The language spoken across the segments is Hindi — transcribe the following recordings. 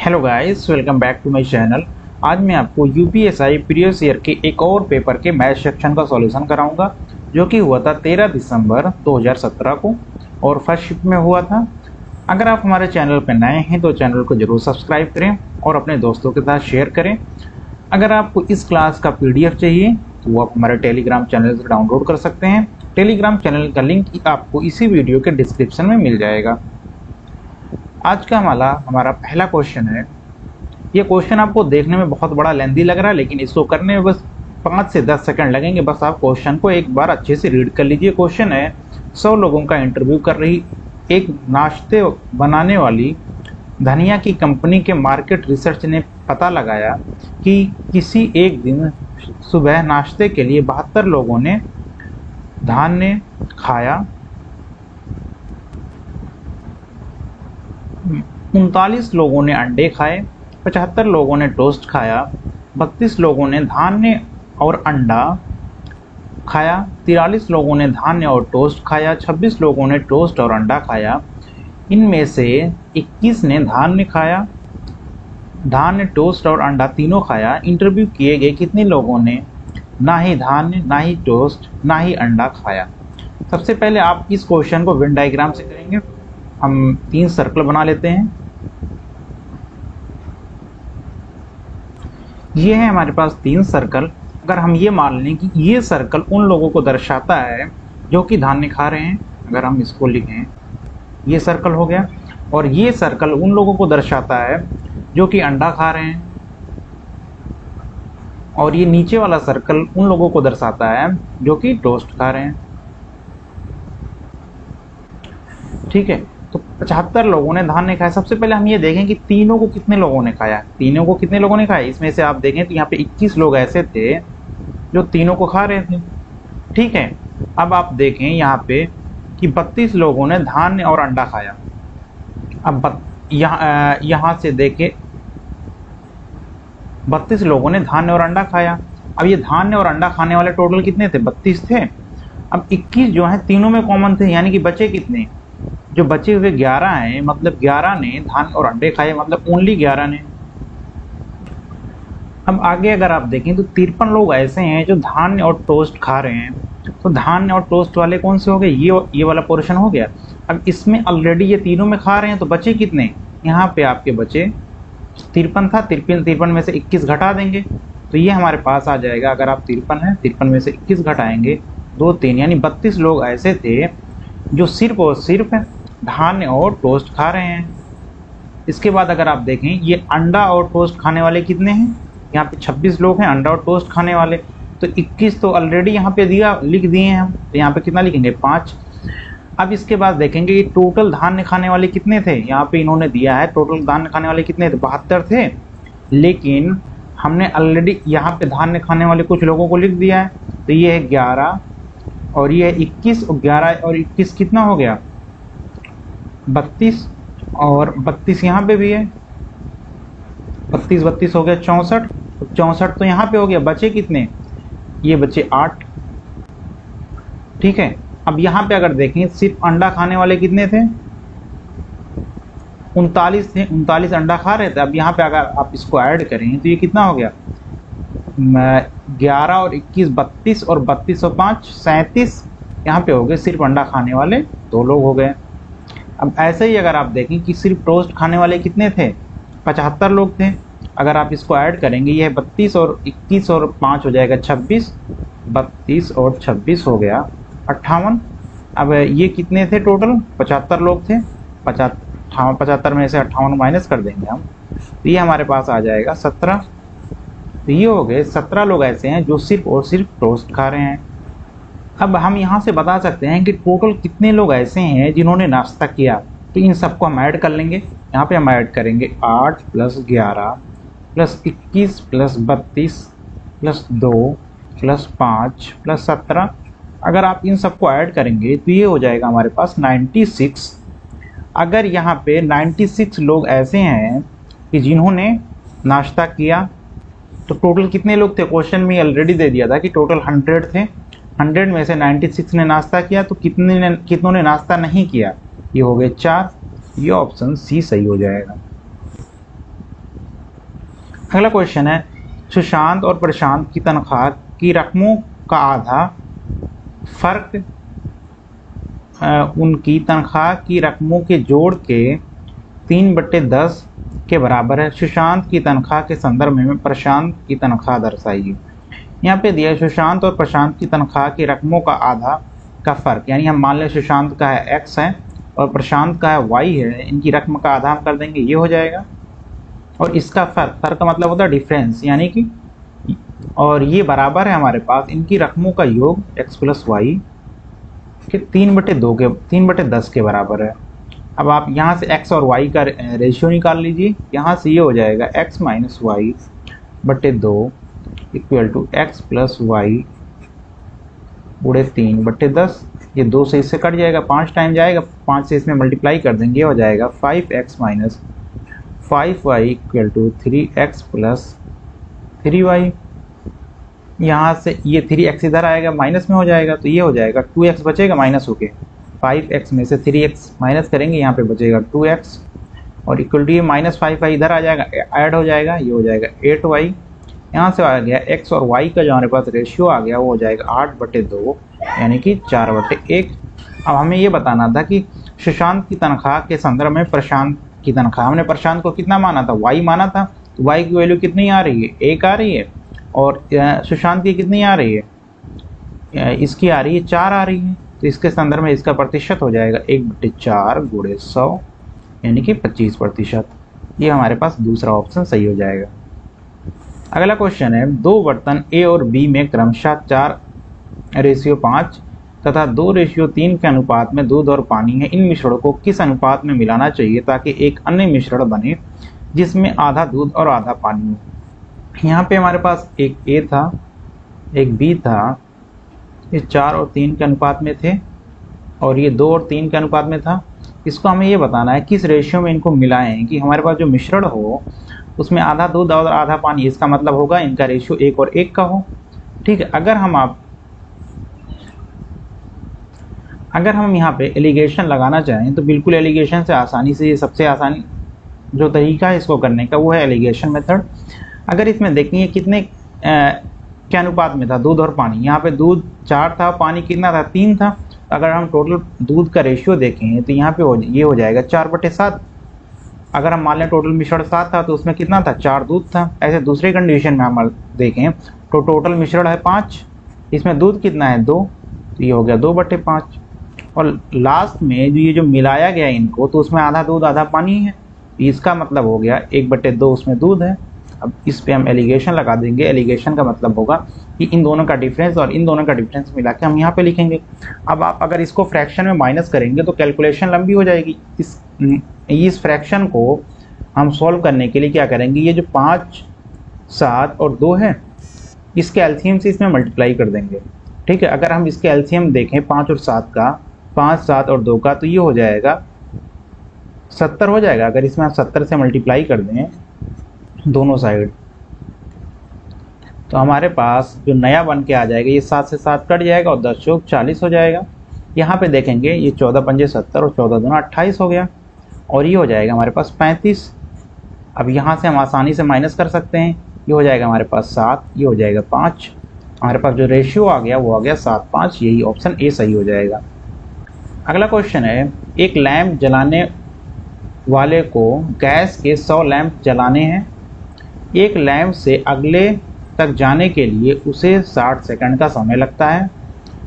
Hello guys, welcome back to my channel. आज मैं आपको यूपीएसआई प्रीवियस ईयर के एक और पेपर के मैथ सेक्शन का सॉल्यूशन कराऊंगा, जो कि हुआ था 13 दिसंबर 2017 को और फर्स्ट शिफ्ट में हुआ था। अगर आप हमारे चैनल पर नए हैं तो चैनल को जरूर सब्सक्राइब करें और अपने दोस्तों के साथ शेयर करें। अगर आपको इस क्लास का पीडीएफ चाहिए तो वो आप हमारे टेलीग्राम चैनल से डाउनलोड कर सकते हैं। टेलीग्राम चैनल का लिंक आपको इसी वीडियो के डिस्क्रिप्शन में मिल जाएगा। आज का हमारा पहला क्वेश्चन है। ये क्वेश्चन आपको देखने में बहुत बड़ा लेंथी लग रहा है, लेकिन इसको करने में बस 5 से 10 सेकंड लगेंगे। बस आप क्वेश्चन को एक बार अच्छे से रीड कर लीजिए। क्वेश्चन है, 100 लोगों का इंटरव्यू कर रही एक नाश्ते बनाने वाली धनिया की कंपनी के मार्केट रिसर्च ने पता लगाया कि किसी एक दिन सुबह नाश्ते के लिए 72 लोगों ने धान्य खाया, 39 लोगों ने अंडे खाए, 75 लोगों ने टोस्ट खाया, 32 लोगों ने धान्य और अंडा खाया, 43 लोगों ने धान्य और टोस्ट खाया, 26 लोगों ने टोस्ट और अंडा खाया। इनमें से 21 ने धान्य खाया, धान्य, टोस्ट और अंडा तीनों खाया। इंटरव्यू किए गए कितने लोगों ने ना ही धान्य, ना ही टोस्ट, ना ही अंडा खाया? सबसे पहले आप इस क्वेश्चन को वेन डायग्राम से करेंगे। हम 3 सर्कल बना लेते हैं। ये है हमारे पास 3 सर्कल। अगर हम ये मान लें कि ये सर्कल उन लोगों को दर्शाता है जो कि धान्य खा रहे हैं, अगर हम इसको लिखें, ये सर्कल हो गया। और ये सर्कल उन लोगों को दर्शाता है जो कि अंडा खा रहे हैं, और ये नीचे वाला सर्कल उन लोगों को दर्शाता है जो कि टोस्ट खा रहे हैं। ठीक है, तो 75 लोगों ने धान्य खाया। सबसे पहले हम ये देखें कि तीनों को कितने लोगों ने खाया। तीनों को कितने लोगों ने खाया? इसमें से आप देखें तो यहाँ पे 21 लोग ऐसे थे जो तीनों को खा रहे थे। ठीक है, अब आप देखें यहाँ पे कि 32 लोगों ने धान्य और अंडा खाया। अब यहाँ से देखें, 32 लोगों ने धान्य और अंडा खाया। अब ये धान्य और अंडा खाने वाले टोटल कितने थे? 32 थे। अब 21 जो है तीनों में कॉमन थे, यानी कि बचे कितने? जो बचे हुए 11 हैं, मतलब 11 ने धान्य और अंडे खाए, मतलब ओनली 11 ने। अब आगे अगर आप देखें तो 53 लोग ऐसे हैं जो धान्य और टोस्ट खा रहे हैं। तो धान्य और टोस्ट वाले कौन से हो गए? ये वाला पोर्शन हो गया। अब इसमें ऑलरेडी ये तीनों में खा रहे हैं, तो बचे कितने? यहाँ पे आपके बचे 53 था। 53 में से 21 घटा देंगे तो ये हमारे पास आ जाएगा। अगर आप 53 है, 53 में से 21 घटाएंगे 2 3, यानी 32 लोग ऐसे थे जो सिर्फ और सिर्फ धान्य और टोस्ट खा रहे हैं। इसके बाद अगर आप देखें, ये अंडा और टोस्ट खाने वाले कितने हैं? यहाँ पे 26 लोग हैं अंडा और टोस्ट खाने वाले। तो 21 तो ऑलरेडी यहाँ पे लिख दिए हैं हम, तो यहाँ पे कितना लिखेंगे? 5। अब इसके बाद देखेंगे कि टोटल धान्य खाने वाले कितने थे। यहाँ पे इन्होंने दिया है टोटल धान्य खाने वाले कितने थे? 72 थे, लेकिन हमने ऑलरेडी यहाँ पे धान्य खाने वाले कुछ लोगों को लिख दिया है। तो ये है 11 और ये है 21, और 11 और 21 कितना हो गया? 32, और 32 यहाँ पे भी है। 32 हो गया 64, 64 तो यहाँ पे हो गया। बचे कितने? ये बचे 8। ठीक है, अब यहाँ पे अगर देखें, सिर्फ अंडा खाने वाले कितने थे? 39 थे। 39 अंडा खा रहे थे। अब यहाँ पे अगर आप इसको ऐड करें तो ये कितना हो गया? 11 और 21 32, और 32 और 5 37 यहाँ पे हो गए। सिर्फ अंडा खाने वाले 2 लोग हो गए। अब ऐसे ही अगर आप देखें कि सिर्फ टोस्ट खाने वाले कितने थे? 75 लोग थे। अगर आप इसको ऐड करेंगे, ये 32 और 21 और 5 हो जाएगा 26, 32 और 26 हो गया 58। अब ये कितने थे टोटल? 75 लोग थे। 75 में से 58 माइनस कर देंगे हम, तो ये हमारे पास आ जाएगा 17। तो ये हो गए 17 लोग ऐसे हैं जो सिर्फ और सिर्फ टोस्ट खा रहे हैं। अब हम यहाँ से बता सकते हैं कि टोटल कितने लोग ऐसे हैं जिन्होंने नाश्ता किया। तो इन सबको हम ऐड कर लेंगे। यहाँ पे हम ऐड करेंगे 8 + 11 + 21 + 32 + 2 + 5 + 17। अगर आप इन सबको ऐड करेंगे तो ये हो जाएगा हमारे पास 96। अगर यहाँ पे 96 लोग ऐसे हैं कि जिन्होंने नाश्ता किया, तो टोटल कितने लोग थे? क्वेश्चन में ऑलरेडी दे दिया था कि टोटल 100 थे। 100 में से 96 ने नाश्ता किया, तो कितनों ने नाश्ता नहीं किया? ये हो गए 4। ये ऑप्शन सी सही हो जाएगा। अगला क्वेश्चन है, सुशांत और प्रशांत की तनख्वाह की रकमों का आधा फर्क उनकी तनख्वाह की रकमों के जोड़ के 3/10 के बराबर है। सुशांत की तनख्वाह के संदर्भ में प्रशांत की तनख्वाह दर्शाइए। यहाँ पे दिया सुशांत और प्रशांत की तनख्वाह की रकमों का आधा का फर्क, यानी हम मान लें सुशांत का है x है और प्रशांत का है y है, इनकी रकम का आधा हम कर देंगे, ये हो जाएगा। और इसका फर्क का मतलब होता है डिफरेंस, यानी कि, और ये बराबर है हमारे पास इनकी रकमों का योग x प्लस वाई के 3/10 के बराबर है। अब आप यहाँ से x और y का रेशियो निकाल लीजिए। यहाँ से ये हो जाएगा x माइनस वाई बटे 2 equal to x plus y गुणे 3/10। ये 2 से इससे कट जाएगा, 5 टाइम जाएगा, 5 से इसमें मल्टीप्लाई कर देंगे, हो जाएगा 5x minus 5y equal to 3x plus 3y। यहाँ से ये 3x इधर आएगा, माइनस में हो जाएगा, तो ये हो जाएगा 2x बचेगा माइनस होके, 5x में से 3x माइनस करेंगे, यहाँ पे बचेगा 2x और इक्वल टू ये माइनस 5y इधर आ जाएगा, ऐड हो जाएगा, ये हो जाएगा 8y। यहाँ से आ गया x और y का जो हमारे पास रेशियो आ गया वो हो जाएगा 8/2 यानी कि 4/1। अब हमें ये बताना था कि सुशांत की तनख्वाह के संदर्भ में प्रशांत की तनख्वाह, हमने प्रशांत को कितना माना था, y माना था, तो y की वैल्यू कितनी आ रही है, 1 आ रही है, और सुशांत की कितनी आ रही है, इसकी आ रही है 4 आ रही है, तो इसके संदर्भ में इसका प्रतिशत हो जाएगा 1/4 गुणे 100 यानी कि 25%। ये हमारे पास दूसरा ऑप्शन सही हो जाएगा। अगला क्वेश्चन है, 2 बर्तन A और B में क्रमशः 4:5 तथा 2:3 के अनुपात में दूध और पानी है। इन मिश्रणों को किस अनुपात में मिलाना चाहिए ताकि एक अन्य मिश्रण बने जिसमें आधा दूध और आधा पानी हो। यहाँ पे हमारे पास एक A था, एक B था, ये 4 और 3 के अनुपात में थे और ये 2 और 3 के अनुपात में था। इसको हमें ये बताना है किस रेशियो में इनको मिलाएं कि हमारे पास जो मिश्रण हो उसमें आधा दूध और आधा पानी, इसका मतलब होगा इनका रेशियो 1 और 1 का हो। ठीक है, अगर हम यहाँ पे एलिगेशन लगाना चाहें तो बिल्कुल एलिगेशन से आसानी से, ये सबसे आसानी जो तरीका है इसको करने का वो है एलिगेशन मेथड। अगर इसमें देखेंगे कितने के अनुपात में था दूध और पानी, यहाँ पे दूध 4 था, पानी कितना था, 3 था। अगर हम टोटल दूध का रेशियो देखें तो यहाँ पे ये हो जाएगा 4/7। अगर हम मान लें टोटल मिश्रण 7 था तो उसमें कितना था, 4 दूध था। ऐसे दूसरे कंडीशन में हम देखें तो टोटल मिश्रण है 5, इसमें दूध कितना है 2, तो ये हो गया 2/5। और लास्ट में ये जो मिलाया गया इनको तो उसमें आधा दूध आधा पानी है, इसका मतलब हो गया 1/2 उसमें दूध है। अब इस पे हम एलिगेशन लगा देंगे। एलिगेशन का मतलब होगा कि इन दोनों का डिफरेंस और इन दोनों का डिफरेंस मिला के हम यहाँ पे लिखेंगे। अब आप अगर इसको फ्रैक्शन में माइनस करेंगे तो कैलकुलेशन लंबी हो जाएगी। इस फ्रैक्शन को हम सॉल्व करने के लिए क्या करेंगे, ये जो 5, 7 और 2 है इसके एलसीएम से इसमें मल्टीप्लाई कर देंगे। ठीक है, अगर हम इसके एलसीएम देखें 5 और 7 का, 5, 7 और 2 का, तो ये हो जाएगा 70 हो जाएगा। अगर इसमें आप 70 से मल्टीप्लाई कर दें दोनों साइड तो हमारे पास जो नया बन के आ जाएगा, ये 7 से 7 कट जाएगा और 10 चौक 40 हो जाएगा। यहाँ पे देखेंगे ये 14 पंजे 70 और 14 दूना 28 हो गया और ये हो जाएगा हमारे पास 35। अब यहाँ से हम आसानी से माइनस कर सकते हैं, ये हो जाएगा हमारे पास 7, ये हो जाएगा 5। हमारे पास जो रेशियो आ गया वो आ गया 7:5, यही ऑप्शन ए सही हो जाएगा। अगला क्वेश्चन है, एक लैंप जलाने वाले को गैस के 100 लैंप जलाने हैं। एक लैंप से अगले तक जाने के लिए उसे 60 सेकंड का समय लगता है।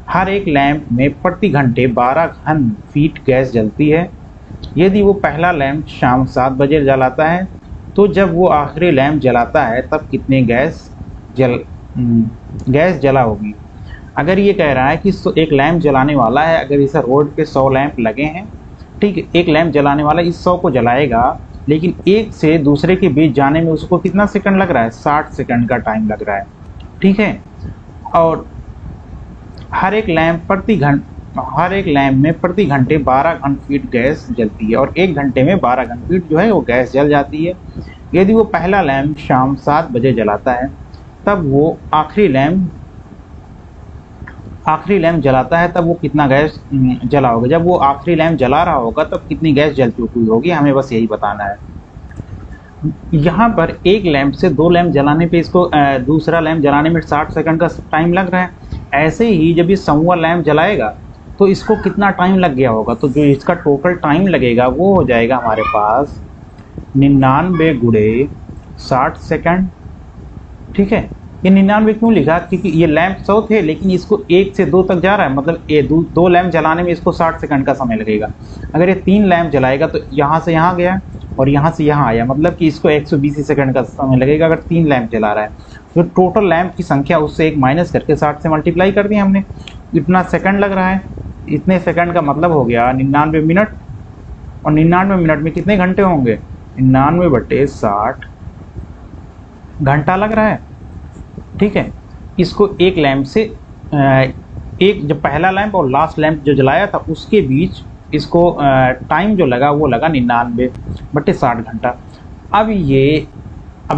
हर एक लैंप में प्रति घंटे 12 घन फीट गैस जलती है। यदि वो पहला लैंप शाम 7 बजे जलाता है तो जब वो आखिरी लैंप जलाता है तब कितने गैस जला होगी। अगर ये कह रहा है कि एक लैंप जलाने वाला है, अगर इसे रोड पे 100 लैंप लगे हैं, ठीक है, एक लैंप जलाने वाला इस 100 को जलाएगा, लेकिन एक से दूसरे के बीच जाने में उसको कितना सेकंड लग रहा है, 60 सेकंड का टाइम लग रहा है। ठीक है, और हर एक लैंप में प्रति घंटे 12 घन फीट गैस जलती है और 1 घंटे में 12 घन फीट जो है वो गैस जल जाती है। यदि वो पहला लैंप शाम 7 बजे जलाता है तब वो आखिरी लैंप जलाता है तब वो कितना गैस जला होगा। जब वो आखिरी लैंप जला रहा होगा तब कितनी गैस जल चुकी होगी, हमें बस यही बताना है। यहाँ पर एक लैंप से दो लैंप जलाने पे इसको दूसरा लैंप जलाने में 60 सेकंड का टाइम लग रहा है। ऐसे ही जब ये समूह लैंप जलाएगा तो इसको कितना टाइम लग गया होगा, तो जो इसका टोटल टाइम लगेगा वो हो जाएगा हमारे पास 99 गुणे 60 सेकंड। ठीक है, ये 99 क्यों लिखा, क्योंकि ये लैंप 100 थे लेकिन इसको 1 से 2 तक जा रहा है, मतलब ये दो लैंप जलाने में इसको 60 सेकंड का समय लगेगा। अगर ये 3 लैंप जलाएगा तो यहाँ से यहाँ गया और यहाँ से यहाँ आया, मतलब कि इसको 120 सेकंड का समय लगेगा अगर 3 लैंप जला रहा है। तो टोटल लैंप की संख्या उससे 1 माइनस करके 60 से मल्टीप्लाई कर दिया हमने, इतना सेकंड लग रहा है। इतने सेकंड का मतलब हो गया 99 मिनट, और 99 मिनट में कितने घंटे होंगे, 99/60 घंटा लग रहा है। ठीक है, इसको एक लैंप से एक जो पहला लैंप और लास्ट लैंप जो जलाया था उसके बीच इसको टाइम जो लगा वो लगा 99/60 घंटा। अब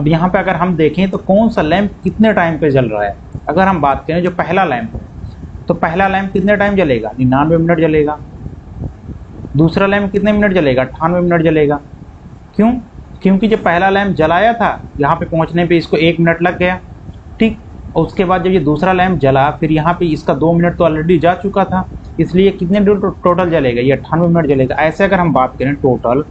यहाँ पे अगर हम देखें तो कौन सा लैंप कितने टाइम पे जल रहा है। अगर हम बात करें जो पहला लैंप है तो पहला लैंप कितने टाइम जलेगा, 99 मिनट जलेगा। दूसरा लैंप कितने मिनट जलेगा, 98 मिनट जलेगा। क्यों, क्योंकि जब पहला लैंप जलाया था यहाँ पे पहुँचने पे इसको 1 मिनट लग गया। ठीक, और उसके बाद जब ये दूसरा लैंप जला फिर यहाँ पे इसका 2 मिनट तो ऑलरेडी जा चुका था, इसलिए कितने टोटल जलेगा, ये 98 मिनट जलेगा। ऐसे अगर हम बात करें टोटल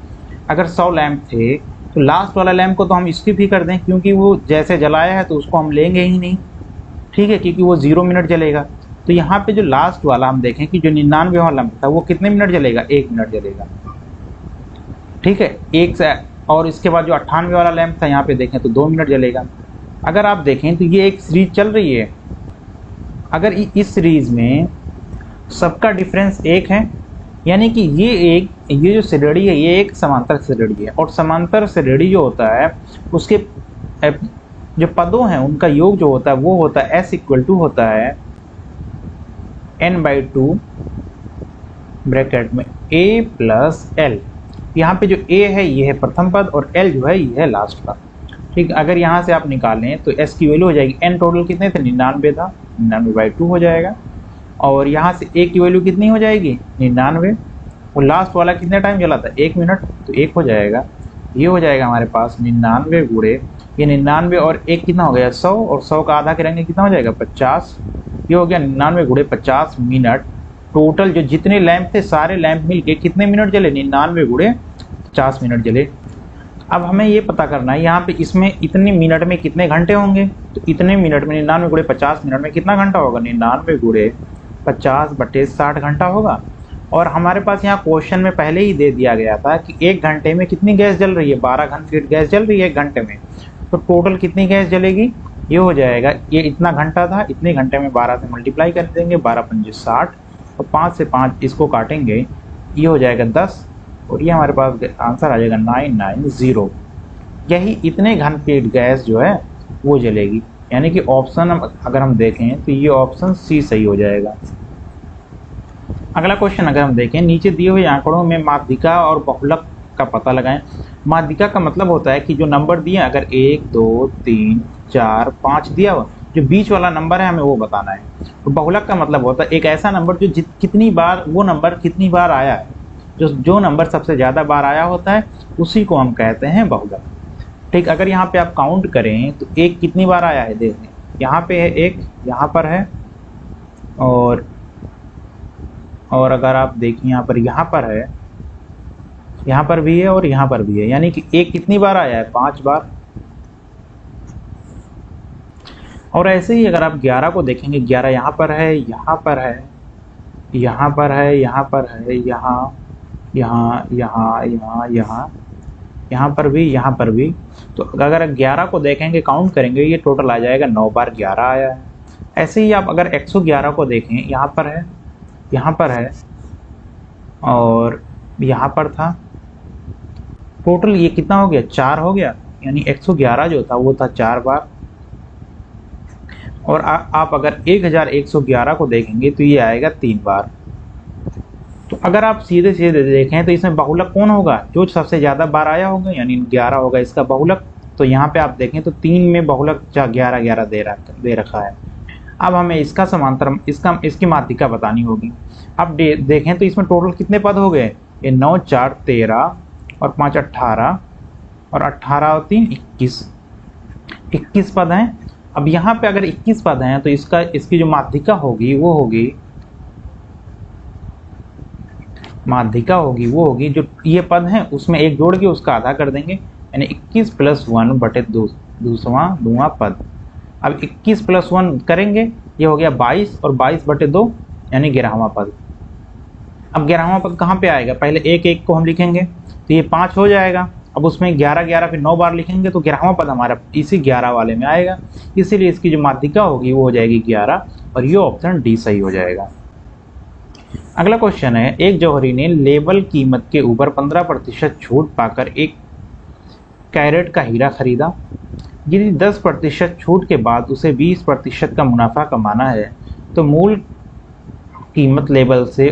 अगर 100 लैंप थे तो लास्ट वाला लैंप को तो हम स्किप ही कर दें, क्योंकि वो जैसे जलाया है तो उसको हम लेंगे ही नहीं। ठीक है, क्योंकि वो 0 मिनट जलेगा। तो यहाँ पे जो लास्ट वाला हम देखें कि जो 99 वाला लैंप था वो कितने मिनट जलेगा, 1 मिनट जलेगा। ठीक है, एक से, और इसके बाद जो 98 वाला लैंप था यहाँ पे देखें तो 2 मिनट जलेगा। अगर आप देखें तो ये एक सीरीज चल रही है, अगर इस सीरीज में सबका डिफरेंस 1 है, यानी कि ये जो श्रेणी है ये एक समांतर श्रेणी है, और समांतर श्रेणी जो होता है उसके जो पदों हैं उनका योग जो होता है वो होता है S = होता है n/2 ब्रैकेट में a + l। यहाँ पे जो a है ये है प्रथम पद और l जो है ये है लास्ट पद। ठीक, अगर यहाँ से आप निकालें तो s की वैल्यू हो जाएगी, n टोटल कितने थे, 99 था, 99/2 हो जाएगा। और यहाँ से a की वैल्यू कितनी हो जाएगी, 99, और लास्ट वाला कितने टाइम जला था, 1 मिनट, तो 1 हो जाएगा। ये हो जाएगा हमारे पास 99 गुणे ये 99 और 1 कितना हो गया, 100, और 100 का आधा करेंगे कितना हो जाएगा, 50। ये हो गया 99 गुणे 50 मिनट। टोटल जो जितने लैंप थे सारे लैंप मिलके कितने मिनट जले, 99 गुणे 50 मिनट जले। अब हमें ये पता करना है यहाँ पे इसमें इतने मिनट में कितने घंटे होंगे, तो इतने मिनट में 99 गुणे 50 मिनट में कितना घंटा होगा, 99 गुणे 50/60 घंटा होगा। और हमारे पास यहाँ क्वेश्चन में पहले ही दे दिया गया था कि 1 घंटे में कितनी गैस जल रही है, 12 घन फीट गैस जल रही है 1 घंटे में। तो टोटल कितनी गैस जलेगी, ये हो जाएगा, ये इतना घंटा था, इतने घंटे में 12 से मल्टीप्लाई कर देंगे, 12×5 = 60, और 5 से 5 इसको काटेंगे, ये हो जाएगा 10, और ये हमारे पास आंसर आ जाएगा 990। यही इतने घन फीट गैस जो है वो जलेगी, यानी कि ऑप्शन अगर हम देखें तो ये ऑप्शन सी सही हो जाएगा। अगला क्वेश्चन अगर हम देखें, नीचे दिए हुए आंकड़ों में माध्यिका और बहुलक का पता लगाएं। माध्यिका का मतलब होता है कि जो नंबर दिए, अगर 1 2 3 4 5 दिया हुआ, जो बीच वाला नंबर है हमें वो बताना है। तो बहुलक का मतलब होता है एक ऐसा नंबर जो कितनी बार, वो नंबर कितनी बार आया है, जो नंबर सबसे ज़्यादा बार आया होता है उसी को हम कहते हैं बहुलक। ठीक, अगर यहाँ पे आप काउंट करें तो 1 कितनी बार आया है, देखें यहाँ पे है 1, यहाँ पर है, और अगर आप देखिए यहाँ पर है, यहाँ पर भी है और यहाँ पर भी है, यानी कि 1 कितनी बार आया है, 5 बार। और ऐसे ही अगर आप 11 को देखेंगे, 11 यहाँ पर है, यहाँ पर है, यहाँ पर है, यहाँ पर है, यहाँ यहाँ पर भी, यहाँ पर भी। तो अगर 11 को देखेंगे, काउंट करेंगे, ये टोटल आ जाएगा 9 बार 11 आया है। ऐसे ही आप अगर 111 को देखें, यहाँ पर है, यहाँ पर है, और यहाँ पर था, टोटल ये कितना हो गया, 4 हो गया, यानी 111 जो था वो था 4 बार। और आप अगर 1111 को देखेंगे तो ये आएगा 3 बार। तो अगर आप सीधे सीधे देखें तो इसमें बहुलक कौन होगा, जो सबसे ज़्यादा बार आया होगा, यानी 11 होगा इसका बहुलक। तो यहाँ पे आप देखें तो 3 में बहुलक 11 दे रखा है। अब हमें इसका समांतर, इसकी माध्यिका बतानी होगी। अब देखें तो इसमें टोटल कितने पद हो गए, ये 9 4 13 और 5 18 और 18 और 3 21, 21 पद हैं। अब यहाँ पे अगर 21 पद हैं तो इसकी जो माध्यिका होगी वो होगी जो ये पद हैं उसमें एक जोड़ के उसका आधा कर देंगे, यानी 21 + 1 बटे 2वां पद। अब 21 + 1 करेंगे, ये हो गया 22 और 22 बटे 2 यानी 11वां पद। अब 11वां पद कहाँ पे आएगा, पहले 1 को हम लिखेंगे तो ये 5 हो जाएगा। अब उसमें 11 फिर 9 बार लिखेंगे तो 11वां पद हमारा इसी 11 वाले में आएगा, इसीलिए इसकी जो माध्यिका होगी वो हो जाएगी 11 और ये ऑप्शन डी सही हो जाएगा। अगला क्वेश्चन है, एक जौहरी ने लेबल कीमत के ऊपर 15% छूट पाकर 1 कैरेट का हीरा खरीदा। यदि 10% छूट के बाद उसे 20% का मुनाफा कमाना है तो मूल कीमत लेबल से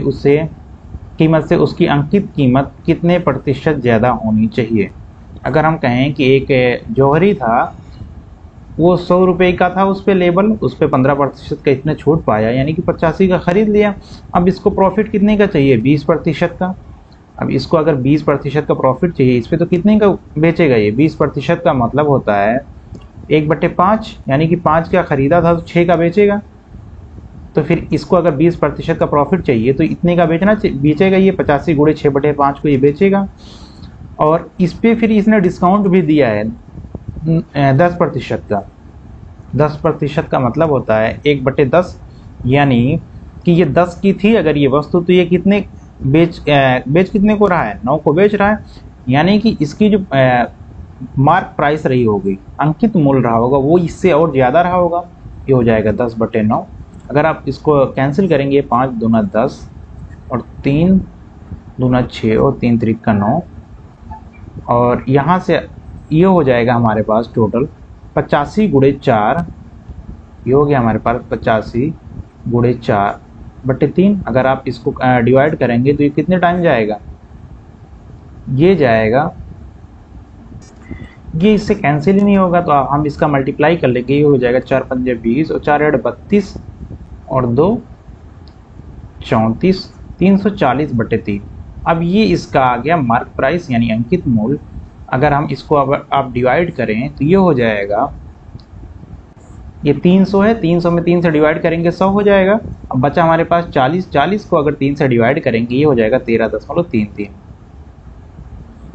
उसकी अंकित कीमत कितने प्रतिशत ज़्यादा होनी चाहिए। अगर हम कहें कि एक जौहरी था, वो 100 रुपये का था, उस पर लेबल, उस पर 15% का इतने छूट पाया, यानी कि 85 का खरीद लिया। अब इसको प्रॉफिट कितने का चाहिए, 20% का। अब इसको अगर 20% का प्रॉफिट चाहिए, इस पर तो कितने का बेचेगा ये, 20% का मतलब होता है 1/5, यानी कि 5 का खरीदा था तो 6 का बेचेगा। तो फिर इसको अगर 20% का प्रॉफिट चाहिए तो इतने का बेचेगा ये, 85 × 6/5 को ये बेचेगा। और इस पर फिर इसने डिस्काउंट भी दिया है 10% का। 10% का मतलब होता है 1/10, यानी कि ये 10 की थी अगर ये वस्तु, तो ये कितने बेच कितने को रहा है, 9 को बेच रहा है। यानी कि इसकी जो मार्क प्राइस रही होगी, अंकित मूल्य रहा होगा, वो इससे और ज़्यादा रहा होगा। ये हो जाएगा 10/9। अगर आप इसको कैंसिल करेंगे, 5 दूना 10 और 3 दूना 6 और 3 त्रिक 9, और यहाँ से ये हो जाएगा हमारे पास टोटल 85 × 4, ये हो गया हमारे पास 85 × 4/3। अगर आप इसको डिवाइड करेंगे तो ये कितने टाइम जाएगा, ये जाएगा, ये इससे कैंसिल ही नहीं होगा तो हम इसका मल्टीप्लाई कर लेंगे। ये हो जाएगा 4 × 5 = 20 और 4 × 8 = 32 और 2 = 34, 340/3। अब ये इसका आ गया मार्क प्राइस यानी अंकित मूल्य। अगर हम इसको आप डिवाइड करें तो ये हो जाएगा, ये 300 है, 300 में 3 से डिवाइड करेंगे 100 हो जाएगा। अब बचा हमारे पास 40, 40 को अगर 3 से डिवाइड करेंगे ये हो जाएगा 13.33।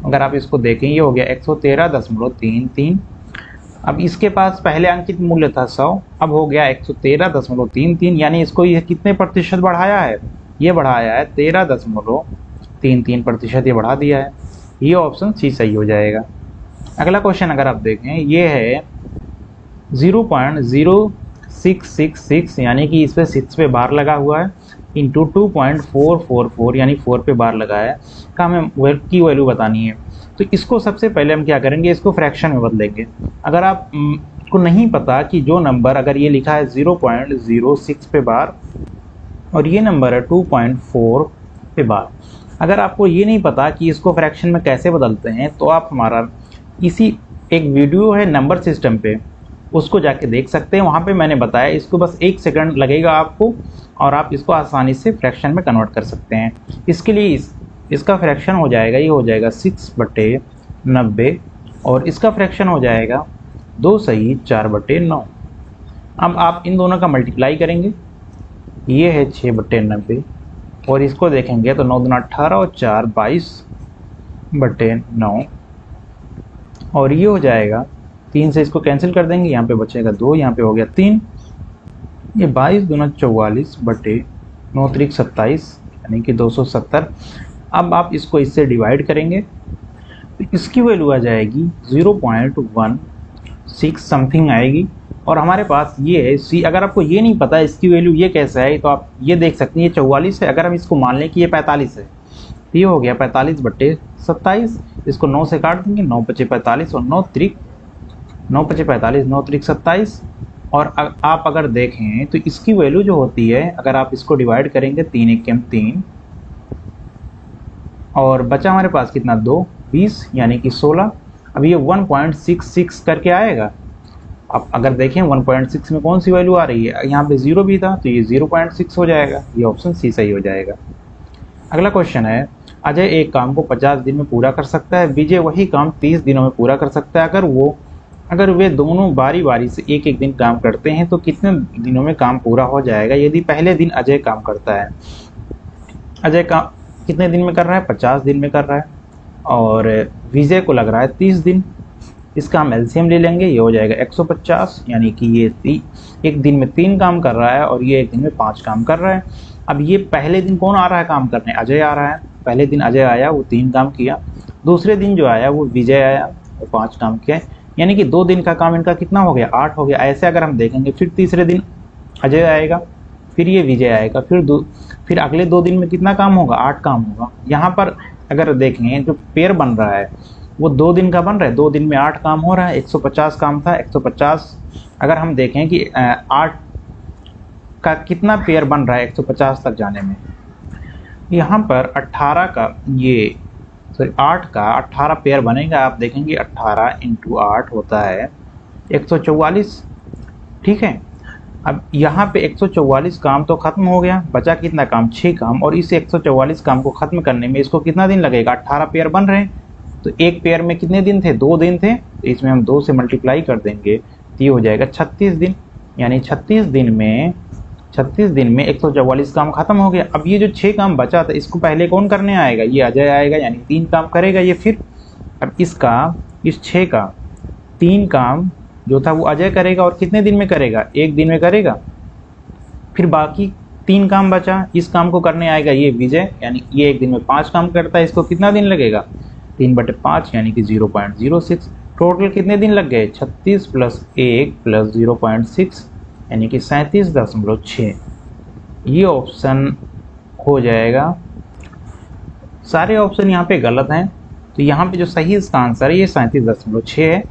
अगर आप इसको देखें ये हो गया 113.33। अब इसके पास पहले अंकित मूल्य था 100, अब हो गया 113.33, यानी इसको ये कितने प्रतिशत बढ़ाया है, ये बढ़ाया है 13.33% ये बढ़ा दिया है। ये ऑप्शन सी सही हो जाएगा। अगला क्वेश्चन अगर आप देखें ये है 0.0666, यानी कि इस पर 6 पे बार लगा हुआ है, इंटू 2.444 यानी 4 पे बार लगाया है, का हमें की वैल्यू बतानी है। तो इसको सबसे पहले हम क्या करेंगे, इसको फ्रैक्शन में बदलेंगे। अगर आप को नहीं पता कि जो नंबर अगर ये लिखा है 0.06 पे बार और ये नंबर है 2.4 पे बार, अगर आपको ये नहीं पता कि इसको फ्रैक्शन में कैसे बदलते हैं तो आप हमारा इसी एक वीडियो है नंबर सिस्टम पे, उसको जाके देख सकते हैं। वहाँ पे मैंने बताया, इसको बस 1 सेकंड लगेगा आपको और आप इसको आसानी से फ्रैक्शन में कन्वर्ट कर सकते हैं। इसके लिए इसका फ्रैक्शन हो जाएगा, ये हो जाएगा 6/90 और इसका फ्रैक्शन हो जाएगा 2 सही 4/9। अब आप इन दोनों का मल्टीप्लाई करेंगे, ये है 6/90 और इसको देखेंगे तो 9 दूना 18 और 4 22/9 और ये हो जाएगा 3 से इसको कैंसिल कर देंगे, यहाँ पे बचेगा 2, यहाँ पे हो गया 3, ये 22 दूना 44/9 त्रिक 27 यानी कि 270। अब आप इसको इससे डिवाइड करेंगे तो इसकी वैल्यू आ जाएगी 0.16 समथिंग आएगी। और हमारे पास ये है सी, अगर आपको ये नहीं पता इसकी वैल्यू ये कैसा है तो आप ये देख सकते हैं, ये 44 है। अगर हम इसको मान लें कि ये 45 है तो ये हो गया 45/27, इसको 9 से काट देंगे, 9 × 5 = 45 और 9 × 5 = 45, 9 × 27। और आप अगर देखें तो इसकी वैल्यू जो होती है, अगर आप इसको डिवाइड करेंगे 3 × 1 = 3 और बचा हमारे पास कितना 2, 20 यानी कि 16। अब ये 1.66 करके आएगा। अब अगर देखें 1.6 में कौन सी वैल्यू आ रही है, यहाँ पे 0 भी था तो ये 0.6 हो जाएगा। ये ऑप्शन सी सही हो जाएगा। अगला क्वेश्चन है अजय एक काम को 50 दिन में पूरा कर सकता है, विजय वही काम 30 दिनों में पूरा कर सकता है। अगर वे दोनों बारी बारी से एक एक दिन काम करते हैं तो कितने दिनों में काम पूरा हो जाएगा? यदि पहले दिन अजय काम करता है, अजय काम कितने दिन में कर रहा है? 50 दिन में कर रहा है, और विजय को लग रहा है 30 दिन। इसका हम एलसीएम ले लेंगे, ये हो जाएगा 150, यानी कि ये एक दिन में 3 काम कर रहा है और ये एक दिन में 5 काम कर रहा है। अब ये पहले दिन कौन आ रहा है काम करने? अजय आ रहा है। पहले दिन अजय आया, वो 3 काम किया। दूसरे दिन जो आया वो विजय आया, वो 5 काम किया, यानी कि 2 दिन का काम इनका कितना हो गया? 8 हो गया। ऐसे अगर हम देखेंगे, फिर तीसरे दिन अजय आएगा, फिर ये विजय आएगा, फिर अगले 2 दिन में कितना काम होगा? 8 काम होगा। यहाँ पर अगर देखें जो पेयर बन रहा है वो 2 दिन का बन रहा है, 2 दिन में 8 काम हो रहा है। 150 काम था, 150 अगर हम देखें कि 8 का कितना पेयर बन रहा है 150 तक जाने में, यहाँ पर 18 का 8 का 18 पेयर बनेगा। आप देखेंगे 18 × 8 होता है 144, ठीक है। अब यहाँ पे 144 काम तो खत्म हो गया, बचा कितना काम? 6 काम, और इस 144 काम को खत्म करने में इसको कितना दिन लगेगा? 18 पेयर बन रहे हैं, तो एक पेयर में कितने दिन थे? 2 दिन थे, तो इसमें हम 2 से मल्टीप्लाई कर देंगे तो ये हो जाएगा 36 दिन, यानी 36 दिन में 144 काम खत्म हो गया। अब ये जो 6 काम बचा था इसको पहले कौन करने आएगा? ये अजय आएगा, यानी 3 काम करेगा ये। फिर अब इस 6 का 3 काम जो था वो अजय करेगा, और कितने दिन में करेगा? 1 दिन में करेगा। फिर बाकी 3 काम बचा, इस काम को करने आएगा ये विजय, यानी ये 1 दिन में 5 काम करता है। इसको कितना दिन लगेगा? 3/5, यानी कि 0.06। टोटल कितने दिन लग गए? 36 + 1 + 0.6, यानी कि 37.6। ये ऑप्शन हो जाएगा। सारे ऑप्शन यहाँ पे गलत हैं, तो यहाँ पे जो सही इसका आंसर है ये 37.6 है।